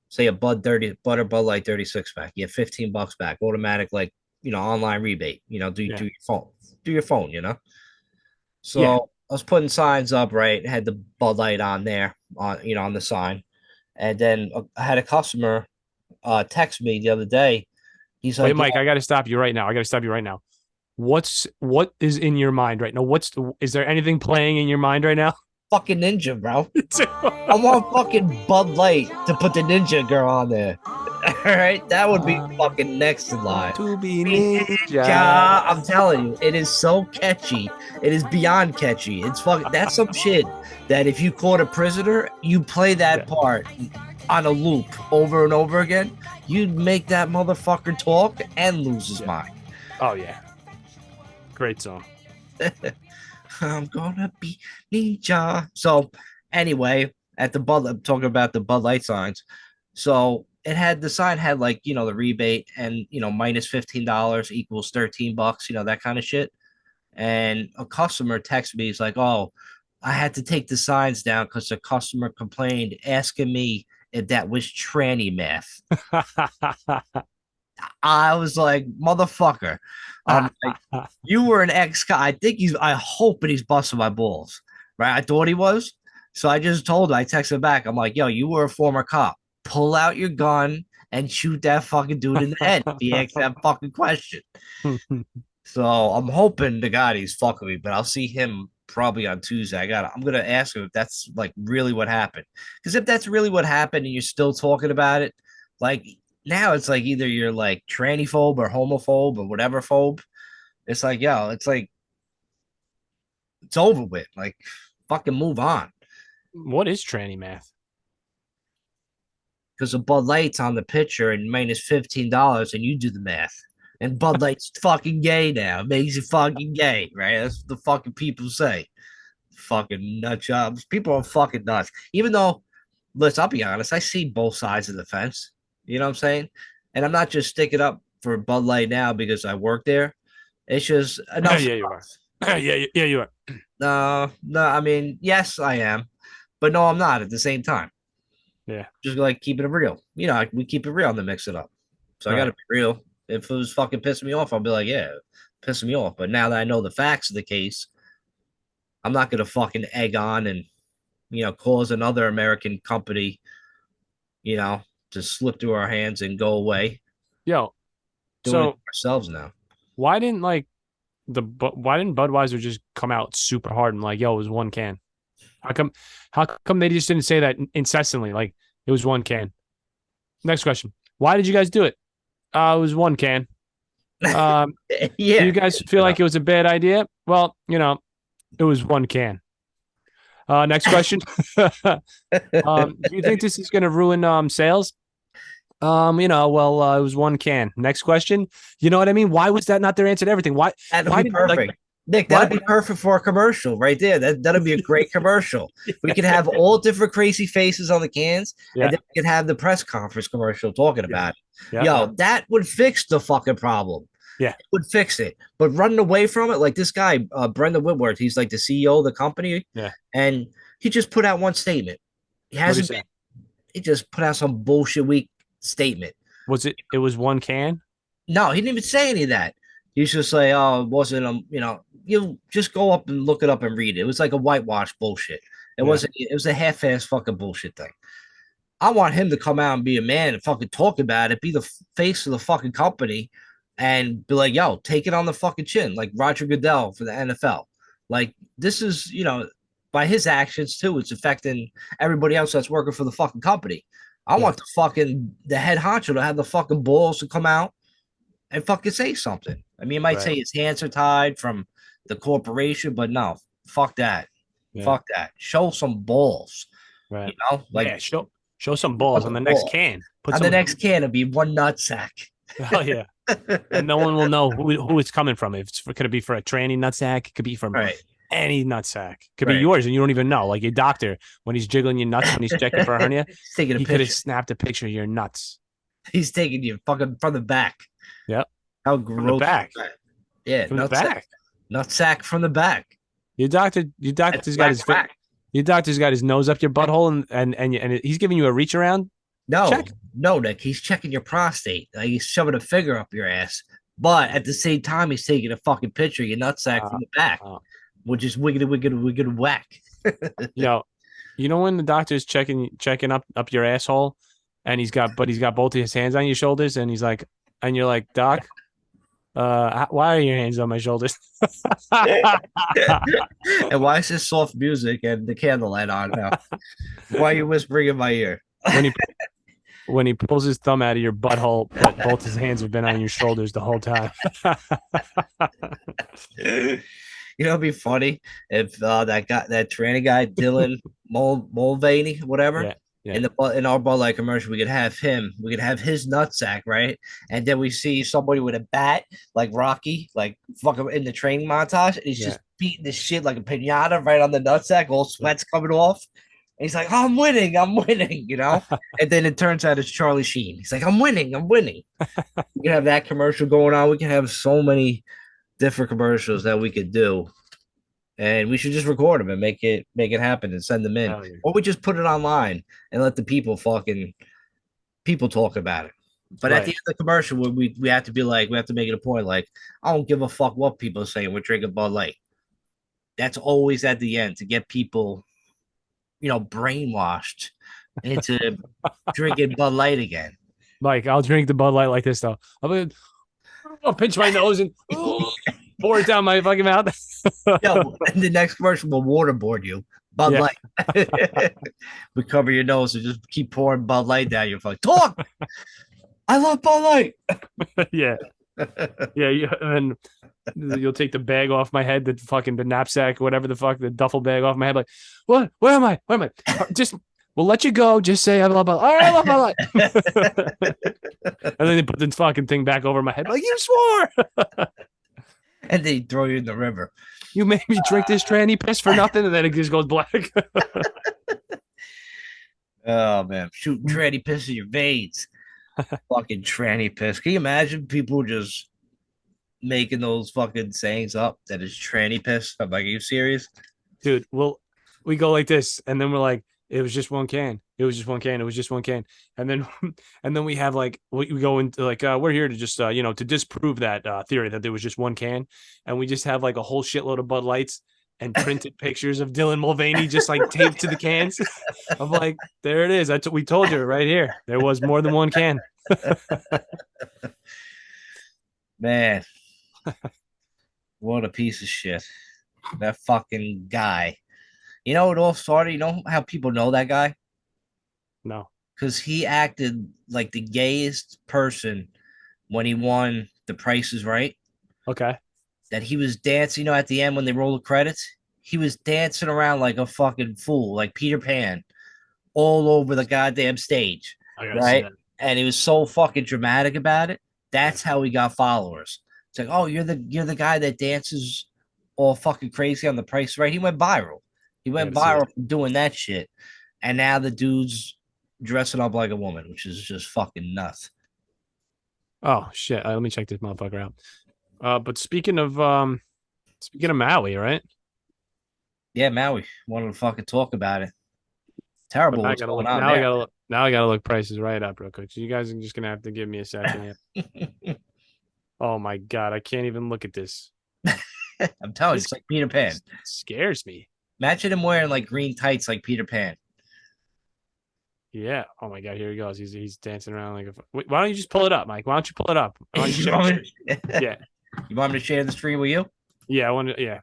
say a Bud Light 36 pack. You get $15 back, automatic, like online rebate. Do your phone. Do your phone, So I was putting signs up, right? Had the Bud Light on there, on the sign. And then I had a customer text me the other day. He's like, "Wait, Mike, I got to stop you right now. What is in your mind right now? Is there anything playing in your mind right now?" Fucking Ninja, bro. I want fucking Bud Light to put the Ninja girl on there. All right, that would be fucking next in line. To be ninja. I'm telling you, it is so catchy. It is beyond catchy. It's fucking. That's some shit that if you caught a prisoner, you play that part on a loop over and over again. You'd make that motherfucker talk and lose his mind. Oh yeah, great song. I'm gonna be ninja. So anyway, talking about the Bud Light signs. So the sign had like, the rebate and, minus $15 equals $13, that kind of shit. and a customer texted me. He's like, "Oh, I had to take the signs down because the customer complained, asking me if that was tranny math." I was like, "Motherfucker." Like, you were an ex guy. I hope he's busting my balls. Right. I thought he was. So I just told him, I texted him back. I'm like, yo, you were a former cop. Pull out your gun and shoot that fucking dude in the head if he asks that fucking question. So I'm hoping to God he's fucking me, but I'll see him probably on Tuesday. I'm gonna ask him if that's like really what happened. Because if that's really what happened and you're still talking about it, like now it's like either you're like trannyphobe or homophobe or whatever phobe. It's like, yo, it's like it's over with. Like, fucking move on. What is tranny math? Because the Bud Light's on the picture and -$15, and you do the math. And Bud Light's fucking gay now. It makes you fucking gay, right? That's what the fucking people say. Fucking nut jobs. People are fucking nuts. Even though, listen, I'll be honest, I see both sides of the fence. You know what I'm saying? And I'm not just sticking up for Bud Light now because I work there. It's just enough. Yeah, you are. Yeah, you are. No, I mean, yes, I am, but no, I'm not at the same time. Yeah. Just like keeping it real. You know, we keep it real to mix it up. So I got to be real. If it was fucking pissing me off, I'll be like, yeah, pissing me off. But now that I know the facts of the case, I'm not going to fucking egg on and, cause another American company, to slip through our hands and go away. Yo, Doing it ourselves now. Why didn't Budweiser just come out super hard and like, yo, it was one can? How come they just didn't say that incessantly? Like it was one can. Next question. Why did you guys do it? It was one can. Yeah. Do you guys feel like it was a bad idea? Well, it was one can. Next question. Do you think this is going to ruin sales? It was one can. Next question. You know what I mean? Why was that not their answer to everything? That'd be perfect. Nick, that'd be perfect for a commercial right there. That'd be a great commercial. We could have all different crazy faces on the cans, and then we could have the press conference commercial talking about it. Yo, that would fix the fucking problem. Yeah, it would fix it. But running away from it, like this guy, Brendan Whitworth, he's like the CEO of the company. Yeah, and he just put out one statement. He hasn't been. He just put out some bullshit weak statement. Was it? It was one can. No, he didn't even say any of that. He's just like, oh, it wasn't, you just go up and look it up and read it. It was like a whitewash bullshit. It wasn't, it was a half-ass fucking bullshit thing. I want him to come out and be a man and fucking talk about it, be the face of the fucking company and be like, yo, take it on the fucking chin, like Roger Goodell for the NFL. Like, this is, by his actions too, it's affecting everybody else that's working for the fucking company. I want the head honcho to have the fucking balls to come out and fucking say something. I mean, it might say his hands are tied from the corporation, but no, fuck that. Yeah. Fuck that. Show some balls. Right. Show some balls on the next can. On the next can, it'll be one nut sack. Oh yeah. And no one will know who it's coming from. If it's going to be for a tranny nut sack, it could be from any nut sack. It could be yours, and you don't even know. Like your doctor, when he's jiggling your nuts, when he's checking for a hernia, he could have snapped a picture of your nuts. He's taking you fucking from the back. Yep. How gross. From the back. Yeah, from the back. Nut sack from the back. Your doctor's got his nose up your butthole and he's giving you a reach around. No, Nick. He's checking your prostate. Like he's shoving a finger up your ass, but at the same time, he's taking a fucking picture of your nutsack from the back, which is wiggity whack. Yo, you know when the doctor's checking up your asshole, and he's got both of his hands on your shoulders, and he's like, and you're like, Doc, why are your hands on my shoulders? And why is this soft music and the candlelight on now? Why are you whispering in my ear? When he pulls his thumb out of your butthole, but both his hands have been on your shoulders the whole time. It'd be funny if that tranny guy, Dylan Mulvaney, whatever. Yeah. In our Bud Light commercial, we could have his nutsack, right? And then we see somebody with a bat, like Rocky, like fucking in the training montage, and he's just beating the shit like a pinata right on the nutsack, all sweat's coming off. And he's like, I'm winning, and then it turns out it's Charlie Sheen. He's like, I'm winning. We can have that commercial going on. We can have so many different commercials that we could do, and we should just record them and make it happen and send them in, Hell yeah. or we just put it online and let the people talk about it. But at the Right. end of the commercial, we have to be like, we have to make it a point like, I don't give a fuck what people are saying. We're drinking Bud Light. That's always at the end to get people, brainwashed into drinking Bud Light again. Mike, I'll drink the Bud Light like this though. I'll pinch my nose and pour it down my fucking mouth. Yo, and the next commercial will waterboard you. Bud Yeah. Light. We cover your nose and just keep pouring Bud Light down your fucking talk. I love Bud Light. Yeah. Yeah. And then you'll take the bag off my head, the knapsack, whatever the fuck, the duffel bag off my head. Like, what? Where am I? Where am I? Just, we'll let you go. Just say I love Bud Light. All right, I love Bud Light. And then they put the fucking thing back over my head. Like, you swore. And they throw you in the river. You made me drink this tranny piss for nothing, and then it just goes black. Oh man, shooting tranny piss in your veins. Fucking tranny piss. Can you imagine people just making those fucking sayings up that is tranny piss? I'm like, are you serious? Dude, we go like this, and then we're like, it was just one can. It was just one can. It was just one can. And then we have like, we go into like, we're here to just, to disprove that theory that there was just one can. And we just have like a whole shitload of Bud Lights and printed pictures of Dylan Mulvaney just like taped to the cans. I'm like, there it is. That's what we told you right here. There was more than one can. Man, what a piece of shit. That fucking guy. You know, it all started. You know how people know that guy? No. Because he acted like the gayest person when he won The Price is Right. Okay. That he was dancing, at the end when they roll the credits, he was dancing around like a fucking fool, like Peter Pan, all over the goddamn stage, I gotta see right? that. And he was so fucking dramatic about it. That's how he got followers. It's like, oh, you're the guy that dances all fucking crazy on The Price is Right. He went viral. He went gotta see viral it. from doing that shit, and now the dude's dressing up like a woman, which is just fucking nuts. Oh shit. Let me check this motherfucker out. But speaking of Maui, right? Yeah, Maui wanted to fucking talk about it. But Terrible now I what's gotta going look. on Now I there. gotta look. Now I gotta look prices right up real quick. So you guys are just gonna have to give me a second here. Oh my god, I can't even look at this. I'm telling you, it's like Peter Pan. It scares me. Imagine him wearing like green tights like Peter Pan. Yeah. Oh my god, here he goes. He's dancing around like a. Wait, why don't you just pull it up, Mike? Why don't you pull it up? Why don't you You share- want me yeah. You want me to share the screen with you? Yeah. I want to. Yeah.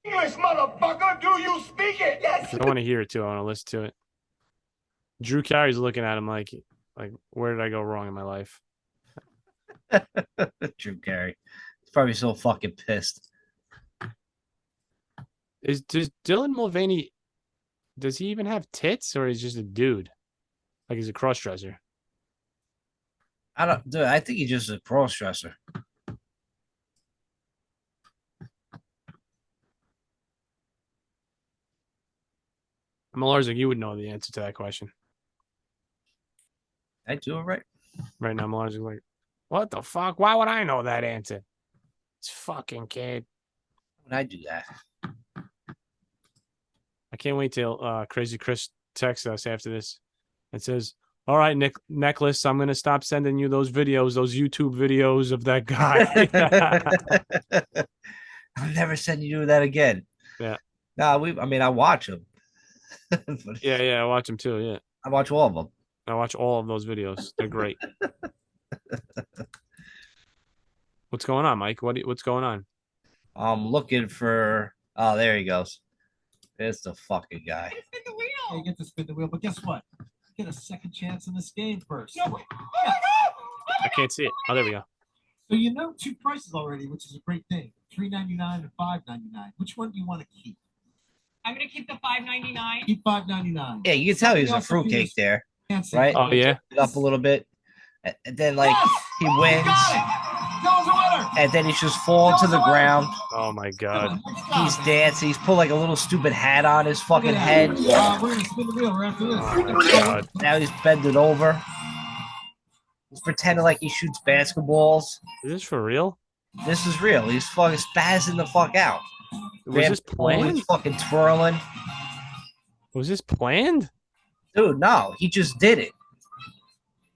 English, motherfucker, do you speak it? Yes. I want to hear it too. I want to listen to it. Drew Carey's looking at him like, where did I go wrong in my life? Drew Carey. He's probably so fucking pissed. Does Dylan Mulvaney? Does he even have tits, or is he just a dude? Like he's a cross dresser. I think he's just a cross dresser. Malarzik, you would know the answer to that question. I do it right. Right now, Malarzik like, what the fuck? Why would I know that answer? It's fucking kid. When I do that. I can't wait till Crazy Chris texts us after this. It says, all right, Necklace, I'm going to stop sending you those videos, those YouTube videos of that guy. I'll never send you to that again. Yeah. No, I watch them. Yeah, I watch them too. Yeah. I watch all of them. I watch all of those videos. They're great. What's going on, Mike? What's going on? I'm looking for. Oh, there he goes. It's the fucking guy. Spin the wheel. Yeah, you get to spin the wheel, but guess what? Get a second chance in this game first. No, wait. Oh my God. I can't see it. Oh, there we go. So you know two prices already, which is a great thing. $3.99 and $5.99. Which one do you want to keep? I'm gonna keep the $5.99. Keep $5.99. Yeah, you can tell he's a Also fruitcake use- there, Can't say right? Oh, yeah. It up a little bit, and then like Yes! he You wins, got it! Dylan's a winner! and then he's just falling to the ground. Oh, my God. He's dancing. He's put like a little stupid hat on his fucking head. We're going to spin the wheel right after this. Oh, my God. Now he's bending over. He's pretending like he shoots basketballs. Is this for real? This is real. He's fucking spazzing the fuck out. Was this Always planned? fucking twirling. Was this planned? Dude, no, he just did it.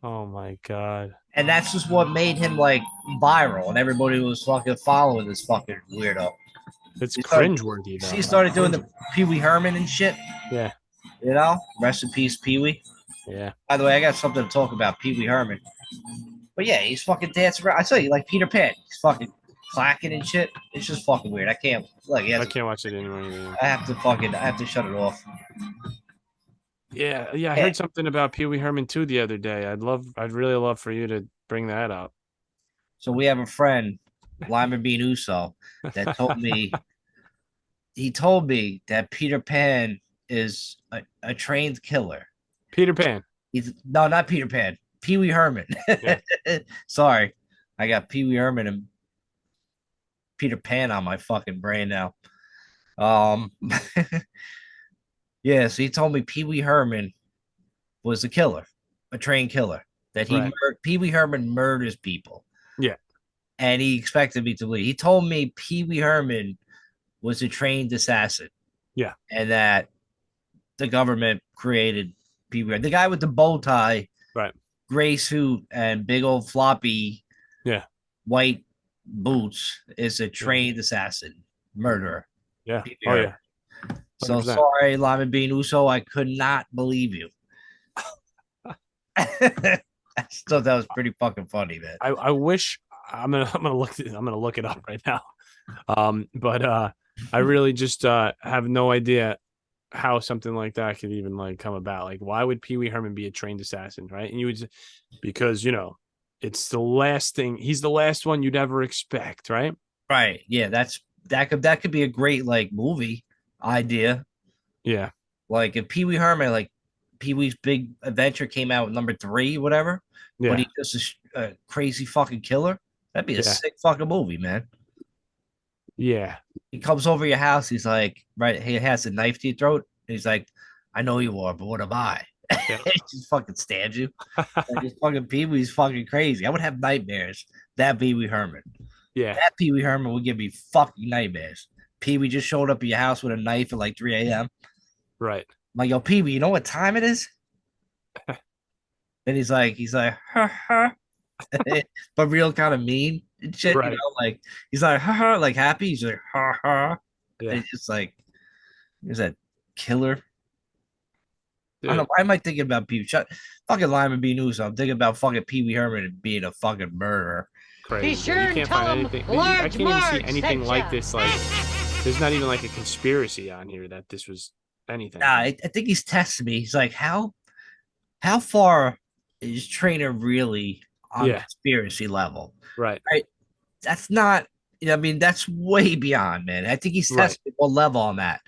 Oh my god. And that's just what made him like viral, and everybody was fucking following this fucking weirdo. It's He started, cringeworthy though. he started doing the Pee Wee Herman and shit. Yeah. You know, rest in peace, Pee Wee. Yeah. By the way, I got something to talk about Pee Wee Herman. But yeah, he's fucking dancing around. I tell you, like Peter Pan, he's fucking clacking and shit. It's just fucking weird. I can't look. I can't watch it anymore. Either. I have to shut it off. Yeah. I heard something about Pee Wee Herman too the other day. I'd really love for you to bring that up. So we have a friend, Lyman Bean Uso, that told me he told me that Peter Pan is a trained killer. Peter Pan. He's no, not Peter Pan. Pee Wee Herman. Yeah. Sorry, I got Pee Wee Herman and Peter Pan on my fucking brain now. Yeah, so he told me Pee Wee Herman was a killer, a trained killer. That Right. Pee Wee Herman murders people. Yeah. And he expected me to believe. He told me Pee Wee Herman was a trained assassin. Yeah. And that the government created Pee Wee. The guy with the bow tie, Right. gray suit, and big old floppy white boots is a trained assassin, murderer. Yeah. Pee Wee Oh Herman. yeah. So 100%. sorry, Lyman Bean Uso, I could not believe you. I thought that was pretty fucking funny, man. I wish I'm gonna look it up right now. But I really just have no idea how something like that could even like come about. Like, why would Pee Wee Herman be a trained assassin, right? And you would, because it's the last thing. He's the last one you'd ever expect, right? Right. Yeah, that could be a great like movie idea. Yeah. Like if Pee Wee Herman, like Pee Wee's Big Adventure came out number 3, whatever. Yeah. But he's just a crazy fucking killer. That'd be a sick fucking movie, man. Yeah. He comes over your house. He's like, right, he has a knife to your throat. And he's like, I know you are, but what am I? Yeah. He just fucking stabs you. Like, this fucking Pee Wee's fucking crazy. I would have nightmares. That Pee Wee Herman. Yeah. That Pee Wee Herman would give me fucking nightmares. Pee Wee just showed up at your house with a knife at like 3 a.m. Right. I'm like, yo, Pee Wee, you know what time it is? And he's like, ha, ha. But real kind of mean and shit, Right. like he's like, ha, ha, like happy. He's like, ha, ha. Yeah. And it's just like, is that killer? Dude. I don't know. Why am I thinking about Pee Wee? Fucking Lyman B. News. I'm thinking about fucking Pee Wee Herman being a fucking murderer. Crazy. Be sure You and can't tell find him anything. Large I can't even see Marge anything sent like ya. this. Like, there's not even like a conspiracy on here that this was anything. Nah, I think he's testing me. He's like, how far is Trainer really on Yeah. conspiracy level? Right. That's not. I mean, that's way beyond, man. I think he's Right. testing what level I'm at.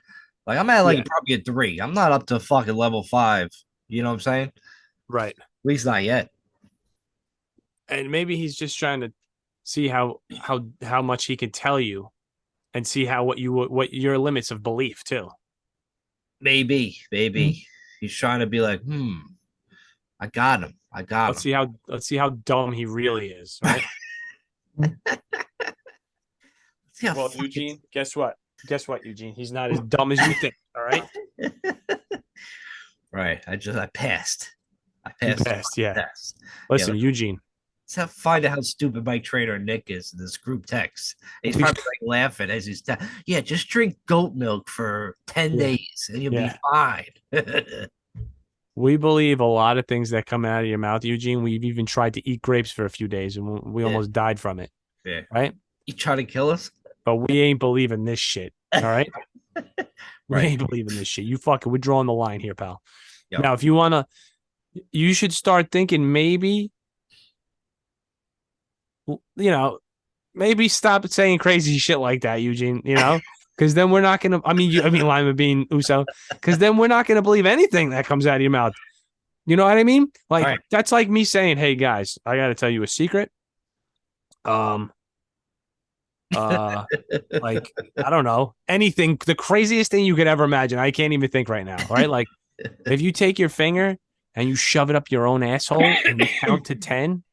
Like I'm at like Yeah. probably a 3. I'm not up to fucking level 5. You know what I'm saying? Right. At least not yet. And maybe he's just trying to see how much he can tell you, and see what your limits of belief too. Maybe. He's trying to be like, I got him. Let's see how dumb he really is. Right. See how Well, fucking- Eugene, guess what, Eugene? He's not as dumb as you think. All right. Right. I passed. You passed, yeah. Test. Listen, Eugene. Let's find out how stupid Mike Trainer and Nick is in this group text. He's probably like laughing as he's yeah, just drink goat milk for 10 days and you'll be fine. We believe a lot of things that come out of your mouth, Eugene. We've even tried to eat grapes for a few days and we almost died from it. Yeah. Right? You try to kill us? But we ain't believing this shit. All right? We ain't believing this shit. We're drawing the line here, pal. Yep. Now, if you want to, you should start thinking maybe, maybe stop saying crazy shit like that, Eugene, because then we're not going to, I mean, Lima Bean Uso, because then we're not going to believe anything that comes out of your mouth. You know what I mean? Like, That's like me saying, hey guys, I got to tell you a secret. Like, I don't know, anything, the craziest thing you could ever imagine. I can't even think right now. Right. Like if you take your finger and you shove it up your own asshole and you count to 10,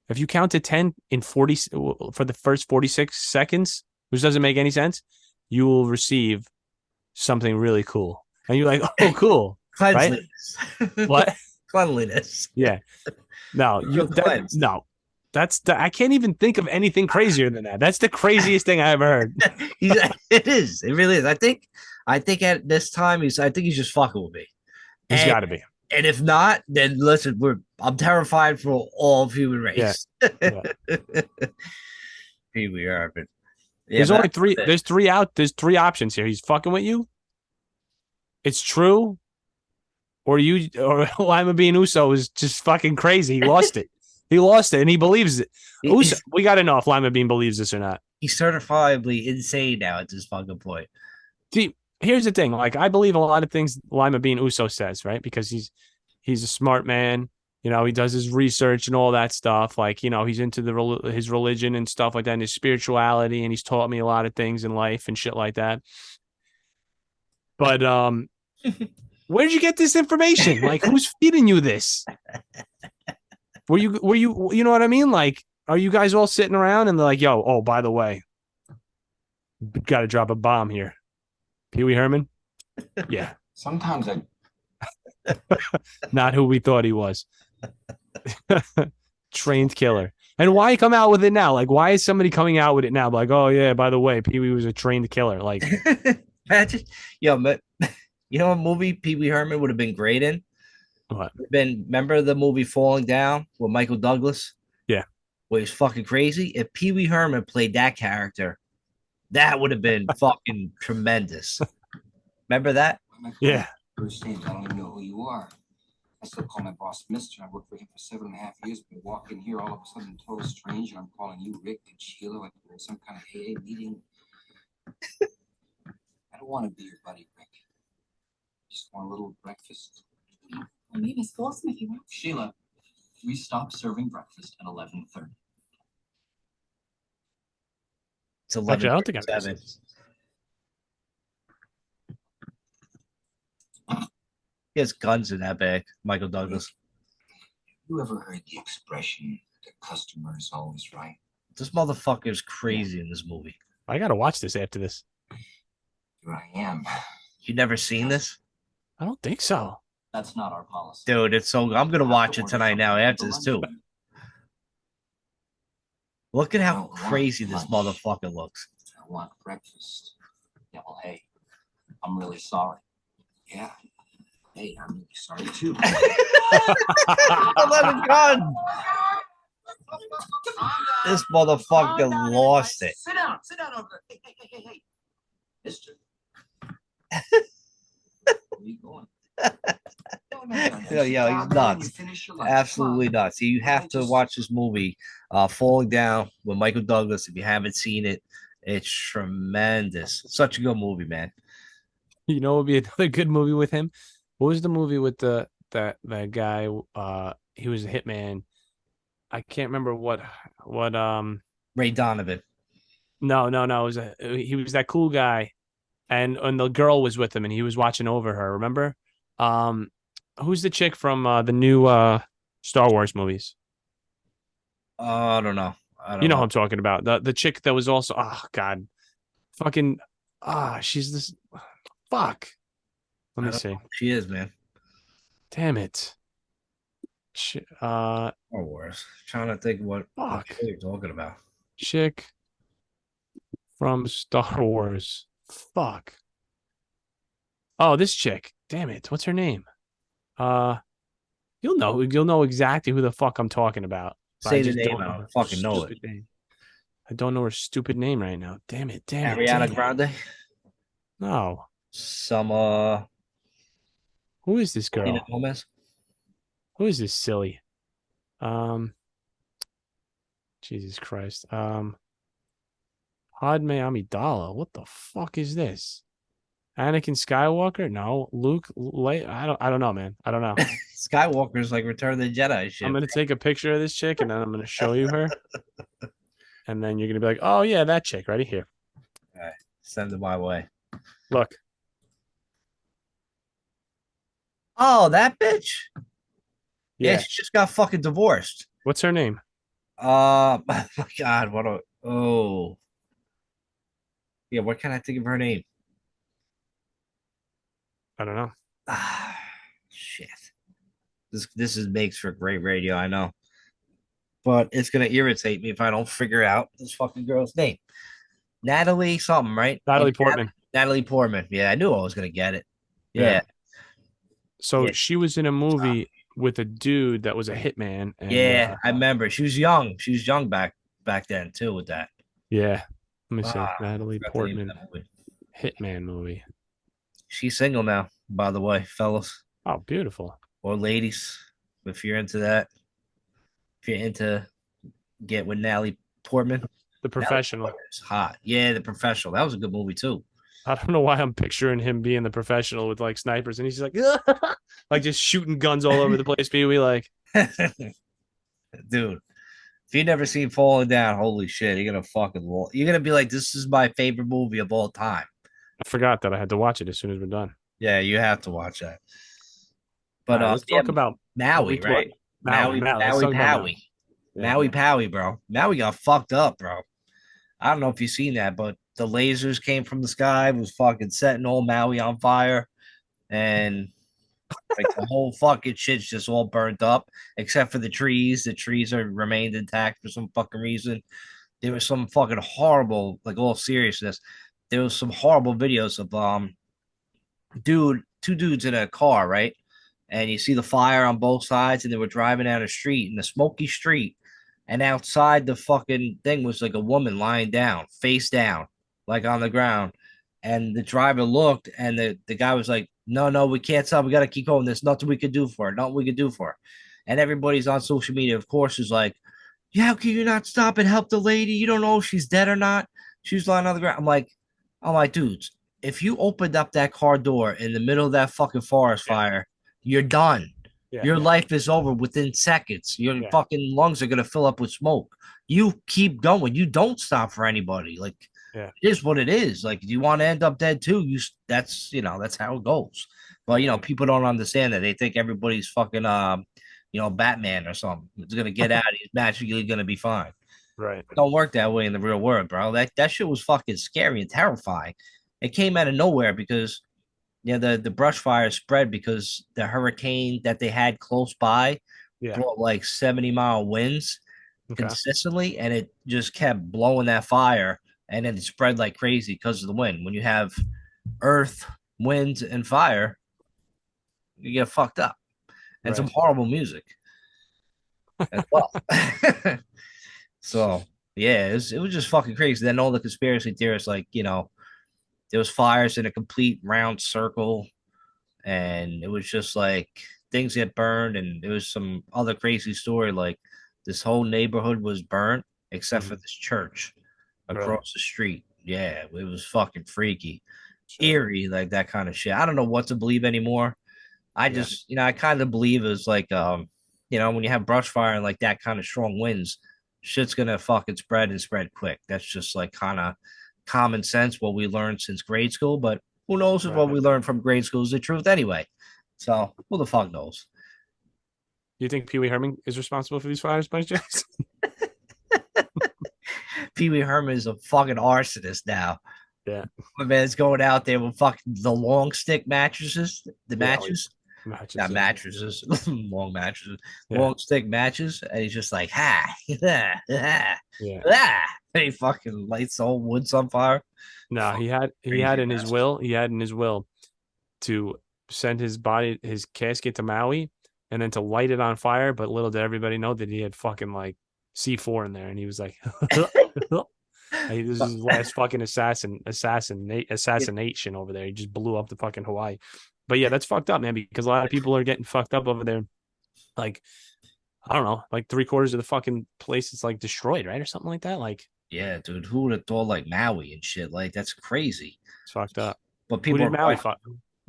If you count to 10 in 40 for the first 46 seconds, which doesn't make any sense, you will receive something really cool. And you're like, oh, cool. Right? Cleanliness. What? Cleanliness. Yeah. No, Cleansed. no. I can't even think of anything crazier than that. That's the craziest thing I ever heard. It is. It really is. I think at this time I think he's just fucking with me. He's And got to be. and if not, then listen, I'm terrified for all of human race. Yeah. Here we are, but yeah, There's but only three. There's three out. There's three options here. He's fucking with you. It's true, or Lima Bean Uso is just fucking crazy. He lost it. He lost it, and he believes it. Uso, we got to know if Lima Bean believes this or not. He's certifiably insane now at this fucking point. See, here's the thing. Like, I believe a lot of things Lima Bean Uso says, right? Because he's a smart man. You know, he does his research and all that stuff. Like, you know, he's into his religion and stuff like that, and his spirituality, and he's taught me a lot of things in life and shit like that. But where did you get this information? Like, who's feeding you this? Were you you know what I mean? Like, are you guys all sitting around and they're like, yo, oh, by the way, got to drop a bomb here. Pee Wee Herman? Yeah. Sometimes I Not who we thought he was. Trained killer. And why come out with it now? Like, why is somebody coming out with it now? Like, oh yeah, by the way, Pee Wee was a trained killer. Like, Imagine, but you know what movie Pee Wee Herman would have been great in? what? Remember the movie Falling Down with Michael Douglas? Yeah. Where he's fucking crazy. If Pee Wee Herman played that character, that would have been fucking tremendous. Remember that? Yeah. First names, I don't even know who you are. I still call my boss Mister. I worked for him for 7.5 years, but walk in here all of a sudden, total stranger. I'm calling you Rick and Sheila like we're in some kind of AA meeting. I don't want to be your buddy, Rick. Just want a little breakfast. My name is Folsom if you want. Sheila, we stop serving breakfast at 11:30. It's 11. Actually, I don't think I've 7. He has guns in that bag, Michael Douglas. You ever heard the expression, the customer is always right? This motherfucker is crazy in this movie. I gotta watch this after this. Here I am. You never seen this? I don't think so. That's not our policy. Dude, it's so I'm gonna watch it tonight now after this too. Look at how crazy this motherfucker looks. I want breakfast. Yeah, well, hey, I'm really sorry. Yeah. Hey, I'm really sorry too. 11 gun. This motherfucker lost it. Sit down over there. Hey. Mister. Where are you going? Yeah, he's nuts. Absolutely nuts. You have to watch this movie, Falling Down with Michael Douglas. If you haven't seen it, it's tremendous. Such a good movie, man. You know, it would be another good movie with him. What was the movie with that guy? He was a hitman. I can't remember what. Ray Donovan. No. He was that cool guy, and the girl was with him, and he was watching over her. Remember? Who's the chick from the new Star Wars movies? I don't know. You know who I'm talking about. The chick that was also fucking she's this fuck. Let me see. She is, man. Damn it. Star Wars. Trying to think what you're talking about. Chick from Star Wars. Fuck. Oh, this chick. Damn it. What's her name? You'll know exactly who the fuck I'm talking about. Say the name. I don't fucking know it. Name. I don't know her stupid name right now. Damn it. Ariana Grande? No. Some who is this girl? Gomez? Who is this silly? Jesus Christ. Padme Amidala. What the fuck is this? Anakin Skywalker? No. Luke? I don't know, man. I don't know. Skywalker's like Return of the Jedi shit. I'm gonna take a picture of this chick and then I'm gonna show you her. And then you're gonna be like, oh yeah, that chick. Ready? Here. All right. Send it my way. Look. Oh, that bitch? Yeah, Yeah. she just got fucking divorced. What's her name? my God, oh yeah, what can I think of her name? I don't know. Ah, shit. This is makes for great radio, I know, but it's gonna irritate me if I don't figure out this fucking girl's name. Natalie something, right? Natalie Portman. Natalie Portman. Yeah, I knew I was gonna get it. Yeah. Yeah, So yeah, she was in a movie with a dude that was a hitman, and yeah. I remember she was young. She was young back then too with that. yeah. Let me see. Ah, Natalie forgot the name of Portman that movie. hitman movie. She's single now, by the way, fellas Oh, beautiful. or ladies. If you're into that, if you're into get with Natalie Portman. The Natalie Professional. Portman's hot. Yeah, The Professional. That was a good movie too. I don't know why I'm picturing him being the professional with like snipers, and he's just like, like just shooting guns all over the place. Pee Wee, like, Dude, if you never seen Falling Down, holy shit, you're gonna you're gonna be like, this is my favorite movie of all time. I forgot that I had to watch it as soon as we're done. Yeah, you have to watch that. All But right, let's yeah, talk about Maui, what right? Maui. Let's talk about Maui. Yeah. Maui Powie, bro. Maui got fucked up, bro. I don't know if you've seen that, but the lasers came from the sky, was fucking setting all Maui on fire, and like the whole fucking shit's just all burnt up, except for the trees. The trees are remained intact for some fucking reason. There was some fucking horrible, like all seriousness. There was some horrible videos of two dudes in a car, right? And you see the fire on both sides, and they were driving down a street in a smoky street. And outside the fucking thing was like a woman lying down, face down, like on the ground. And the driver looked, and the guy was like, no, no, we can't stop. We got to keep going. There's nothing we could do for it. Nothing we could do for it. And everybody's on social media, of course, is like, yeah, how can you not stop and help the lady? You don't know if she's dead or not. She's lying on the ground. I'm like, dudes, if you opened up that car door in the middle of that fucking forest Yeah. fire, you're done. Yeah. Your life is over within seconds. Your Yeah. fucking lungs are gonna fill up with smoke. You keep going. You don't stop for anybody. Like, Yeah. it is what it is. Like, do you want to end up dead too? That's how it goes. But people don't understand that. They think everybody's fucking Batman or something. It's gonna get out. He's magically gonna be fine. Right. Don't work that way in the real world, bro. That shit was fucking scary and terrifying. It came out of nowhere because the brush fire spread because the hurricane that they had close by Yeah. brought like 70-mile winds Okay. consistently, and it just kept blowing that fire, and then it spread like crazy because of the wind. When you have earth, winds, and fire, you get fucked up, and some Right. horrible music as well. So yeah, it was just fucking crazy. Then all the conspiracy theorists, like, there was fires in a complete round circle, and it was just like things get burned, and there was some other crazy story, like this whole neighborhood was burnt except for this church across the street. Yeah, it was fucking freaky, eerie, like that kind of shit. I don't know what to believe anymore. I just, I kind of believe it's like, when you have brush fire and like that kind of strong winds, shit's gonna fucking spread and spread quick. That's just like kind of common sense, what we learned since grade school. But who knows if what we learned from grade school is the truth anyway? So who the fuck knows? Do you think Pee Wee Herman is responsible for these fires by chance? Pee Wee Herman is a fucking arsonist now. Yeah. My man's going out there with fucking the long stick mattresses, not mattresses, long mattresses, long stick matches, and he's just like, ha, yeah, and he fucking lights the whole woods on fire. No, he had in his will to send his casket to Maui and then to light it on fire, but little did everybody know that he had fucking like C4 in there, and he was like, hey, this is his last fucking assassination over there. He just blew up the fucking Hawaii. But yeah, that's fucked up, man, because a lot of people are getting fucked up over there. Like, I don't know, like 3/4 of the fucking place is like destroyed, right? Or something like that. Like, yeah, dude, who would have thought like Maui and shit? Like, that's crazy. it's fucked up. But people Who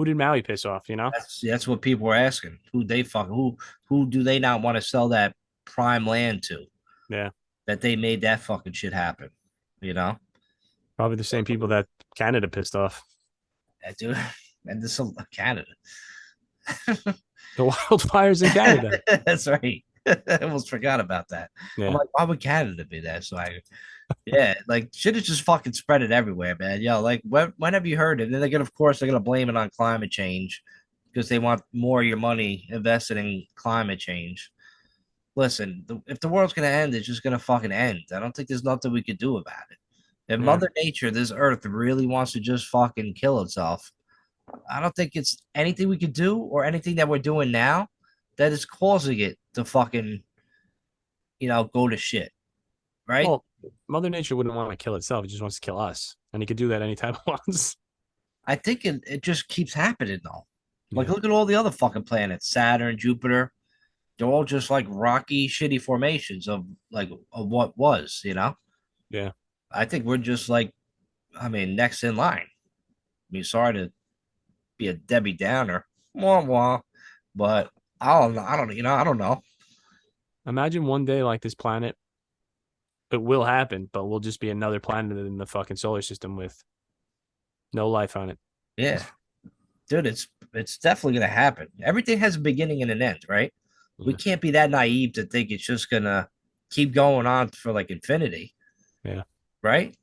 did Maui piss off, you know? That's what people were asking. Who do they not want to sell that prime land to? Yeah. That they made that fucking shit happen, Probably the same people that Canada pissed off. Yeah, dude. And this is Canada. The wildfires in Canada. That's right. I almost forgot about that. I'm Yeah. like, why would Canada be there? So I, yeah, like should have just fucking spread it everywhere, man. Yo, like when have you heard it? And then of course, they're gonna blame it on climate change because they want more of your money invested in climate change. Listen, if the world's gonna end, it's just gonna fucking end. I don't think there's nothing we could do about it. If Yeah. Mother Nature, this Earth, really wants to just fucking kill itself, I don't think it's anything we could do or anything that we're doing now that is causing it to fucking, go to shit. Right? Well, Mother Nature wouldn't want to kill itself. It just wants to kill us. And he could do that anytime he wants. I think it just keeps happening though. Like, Yeah. look at all the other fucking planets, Saturn, Jupiter. They're all just like rocky, shitty formations of what was, Yeah. I think we're just like, I mean, next in line. I mean, sorry to be a Debbie Downer, wah wah, but I don't know. Imagine one day like this planet, it will happen, but we'll just be another planet in the fucking solar system with no life on it. Yeah, dude, it's definitely gonna happen. Everything has a beginning and an end, right? We Yeah. can't be that naive to think it's just gonna keep going on for like infinity. Yeah. Right?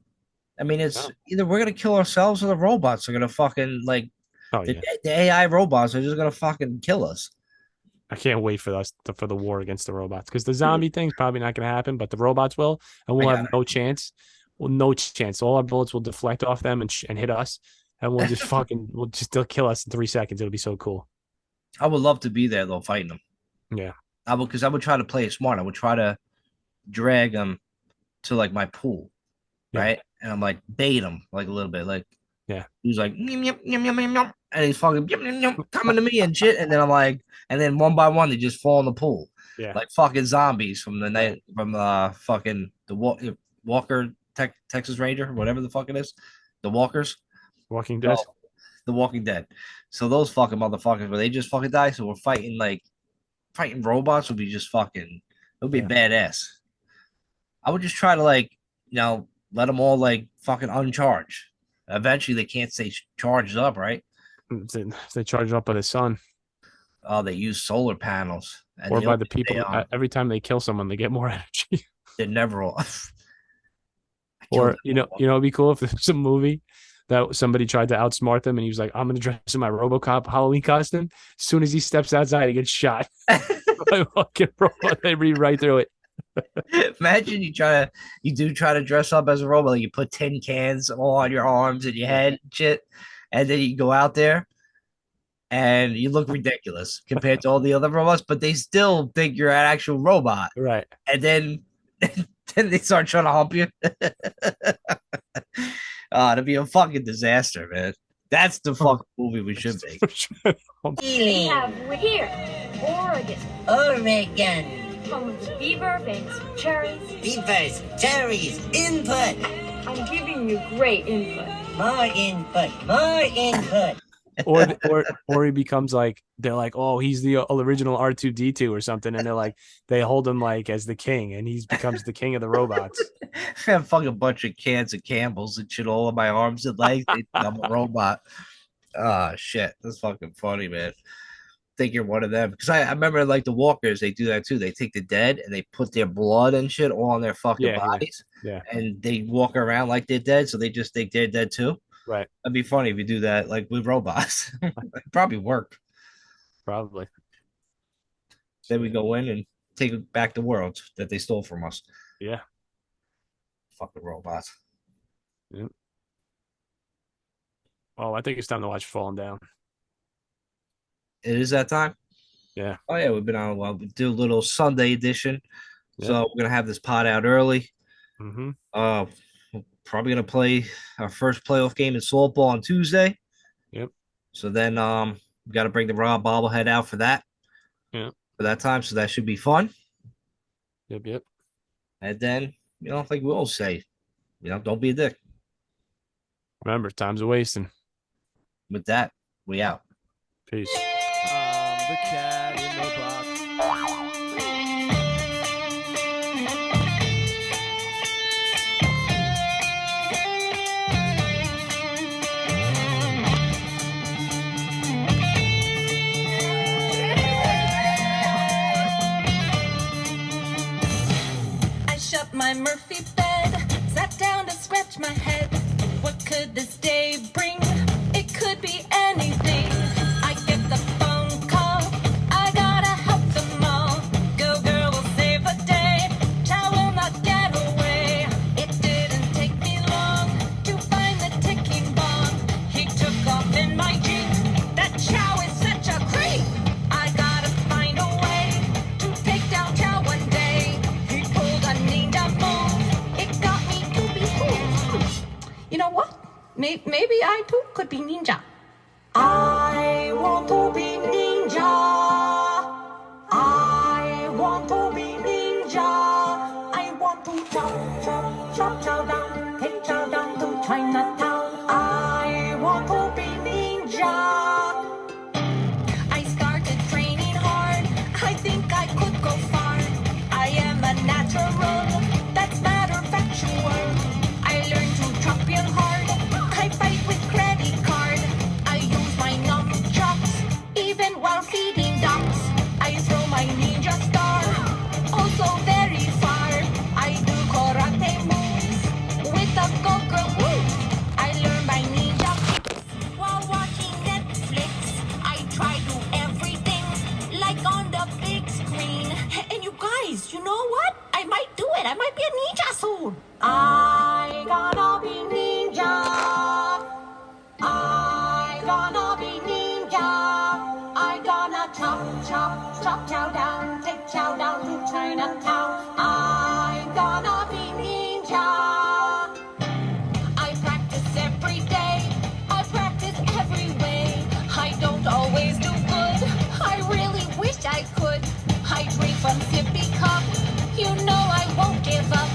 I mean, it's No. either we're gonna kill ourselves or the robots are gonna fucking like Oh the, yeah. the AI robots are just gonna fucking kill us. I can't wait for for the war against the robots because the zombie thing's probably not going to happen, but the robots will, and I we'll got have no chance. Well, no chance. All our bullets will deflect off them and hit us, and they'll kill us in 3 seconds. It'll be so cool. I would love to be there though, fighting them. Yeah. I would try to play it smart. I would try to drag them to like my pool, Yeah. right? And I'm like bait him like a little bit, like Yeah. he's like yum, yum, yum, yum, yum, yum, and he's fucking yum, yum, yum, coming to me and shit, and then I'm like, and then one by one they just fall in the pool, Yeah. like fucking zombies from the night from fucking the Walker Texas Ranger, whatever the fuck it is, the Walkers, Walking Dead. oh, the Walking Dead. So those fucking motherfuckers, where they just fucking die. So we're fighting robots would be just fucking, it would be Yeah. badass. I would just try to let them all like fucking uncharge. Eventually, they can't stay charged up, right? They charge up by the sun Oh, they use solar panels, and or the by only the thing people. they, Every time they kill someone, they get more energy. they're never all. I killed Or them all. it'd be cool if there's a movie that somebody tried to outsmart them, and he was like, "I'm gonna dress in my RoboCop Halloween costume." As soon as he steps outside, he gets shot by fucking robot. They read right through it. Imagine you do try to dress up as a robot. Like you put tin cans all on your arms and your head and shit, and then you go out there and you look ridiculous compared to all the other robots, but they still think you're an actual robot. Right. And then then they start trying to hump you. It'd be a fucking disaster, man. That's the fucking movie we should make. We have here, Oregon, Oregon. home of the beaver, famous for cherries. Beavers, cherries, input. I'm giving you great input. More input, more input. or he becomes like, they're like, oh, he's the original R2D2 or something, and they hold him like as the king, and he becomes the king of the robots. I have fucking bunch of cans of Campbell's and shit all on my arms and legs. They think I'm a robot. Shit. That's fucking funny, man. Think you're one of them. Because I remember like the walkers, they do that too. They take the dead and they put their blood and shit all on their fucking Yeah, yeah, bodies. yeah. And they walk around like they're dead, so they just think they're dead too. Right. That'd be funny if you do that like with robots. It'd probably work. Probably. Then we go in and take back the world that they stole from us. Yeah. Fucking robots. Oh, I think it's time to watch Falling Down. It is that time? Yeah. Oh yeah, we've been on a while. We do a little Sunday edition. Yeah. So we're gonna have this pod out early. Mm-hmm. We're probably gonna play our first playoff game in softball on Tuesday. Yep. So then we gotta bring the Rob bobblehead out for that. Yeah. For that time. So that should be fun. Yep. And then, like we all say, don't be a dick. Remember, time's a wasting. With that, we out. Peace. The cat in the box. my Murphy bed, sat down to scratch my head. What could this day bring? It could be anything. I get the phone call, I gotta help them all. Go girl will save the day, Chow will not get away. It didn't take me long to find the ticking bomb. He took off in my Jeep, that Chow is such a creep. I gotta find a way to take down Chow one day. He pulled a ninja move, it got me to be cool. You know what? Maybe I too could be ninja. I want to be ninja. I want to be ninja. I want to chop chow down, take chow down to Chinatown. I want to be ninja. I started training hard. I think I could go far. I am a natural. That's matter factual. I learned to chop real hard. I fight with credit card. I use my nunchucks even while feeding ducks. I throw my ninja star also very far. I do karate moves with a go-girl move. I learn my ninja kicks while watching Netflix. I try to everything like on the big screen. And you guys, you know what? I might do it. I might be a ninja soon. I gonna be ninja. I gonna be ninja. I gonna chop chow down, take chow down to Chinatown. I gonna be ninja. I practice every day. I practice every way. I don't always do good. I really wish I could. I drink from sippy cup. You know I won't give up.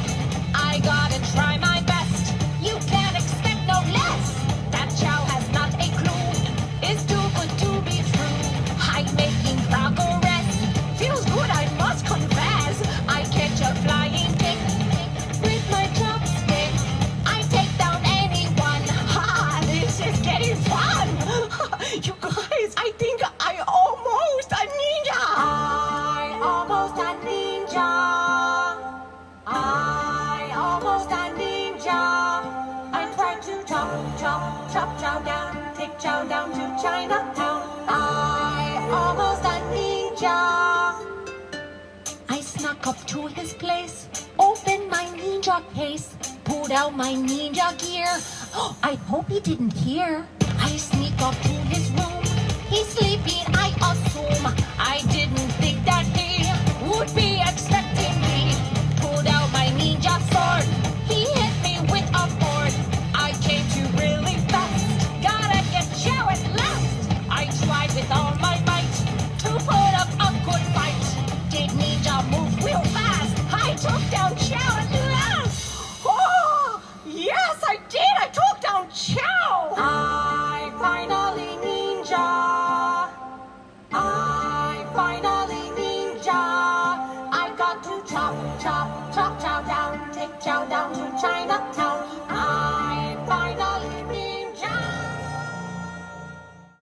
I gotta try my best. You can't expect no less. That Chow has not a clue. It's too good to be true. I'm making progress. Feels good, I must confess. I catch a flying kick with my chopstick. I take down anyone. Ha! This is getting fun. You guys, I think I almost a ninja. I almost a ninja. I almost a ninja. I tried to chop chow down, take chow down to Chinatown. I almost a ninja. I snuck up to his place, opened my ninja case, pulled out my ninja gear. I hope he didn't hear. I sneak up to his room. He's sleeping, I assume. I didn't think that he would be expecting me. Pulled out my ninja sword. He hit me with a board. I came to really fast. Gotta get Chow at last. I tried with all my might to put up a good fight. Did ninja move real fast? I took down Chow at last. Oh, yes, I did. I took down Chow. I finally ninja. I finally ninja. I got to chop chow down, take chow down to Chinatown.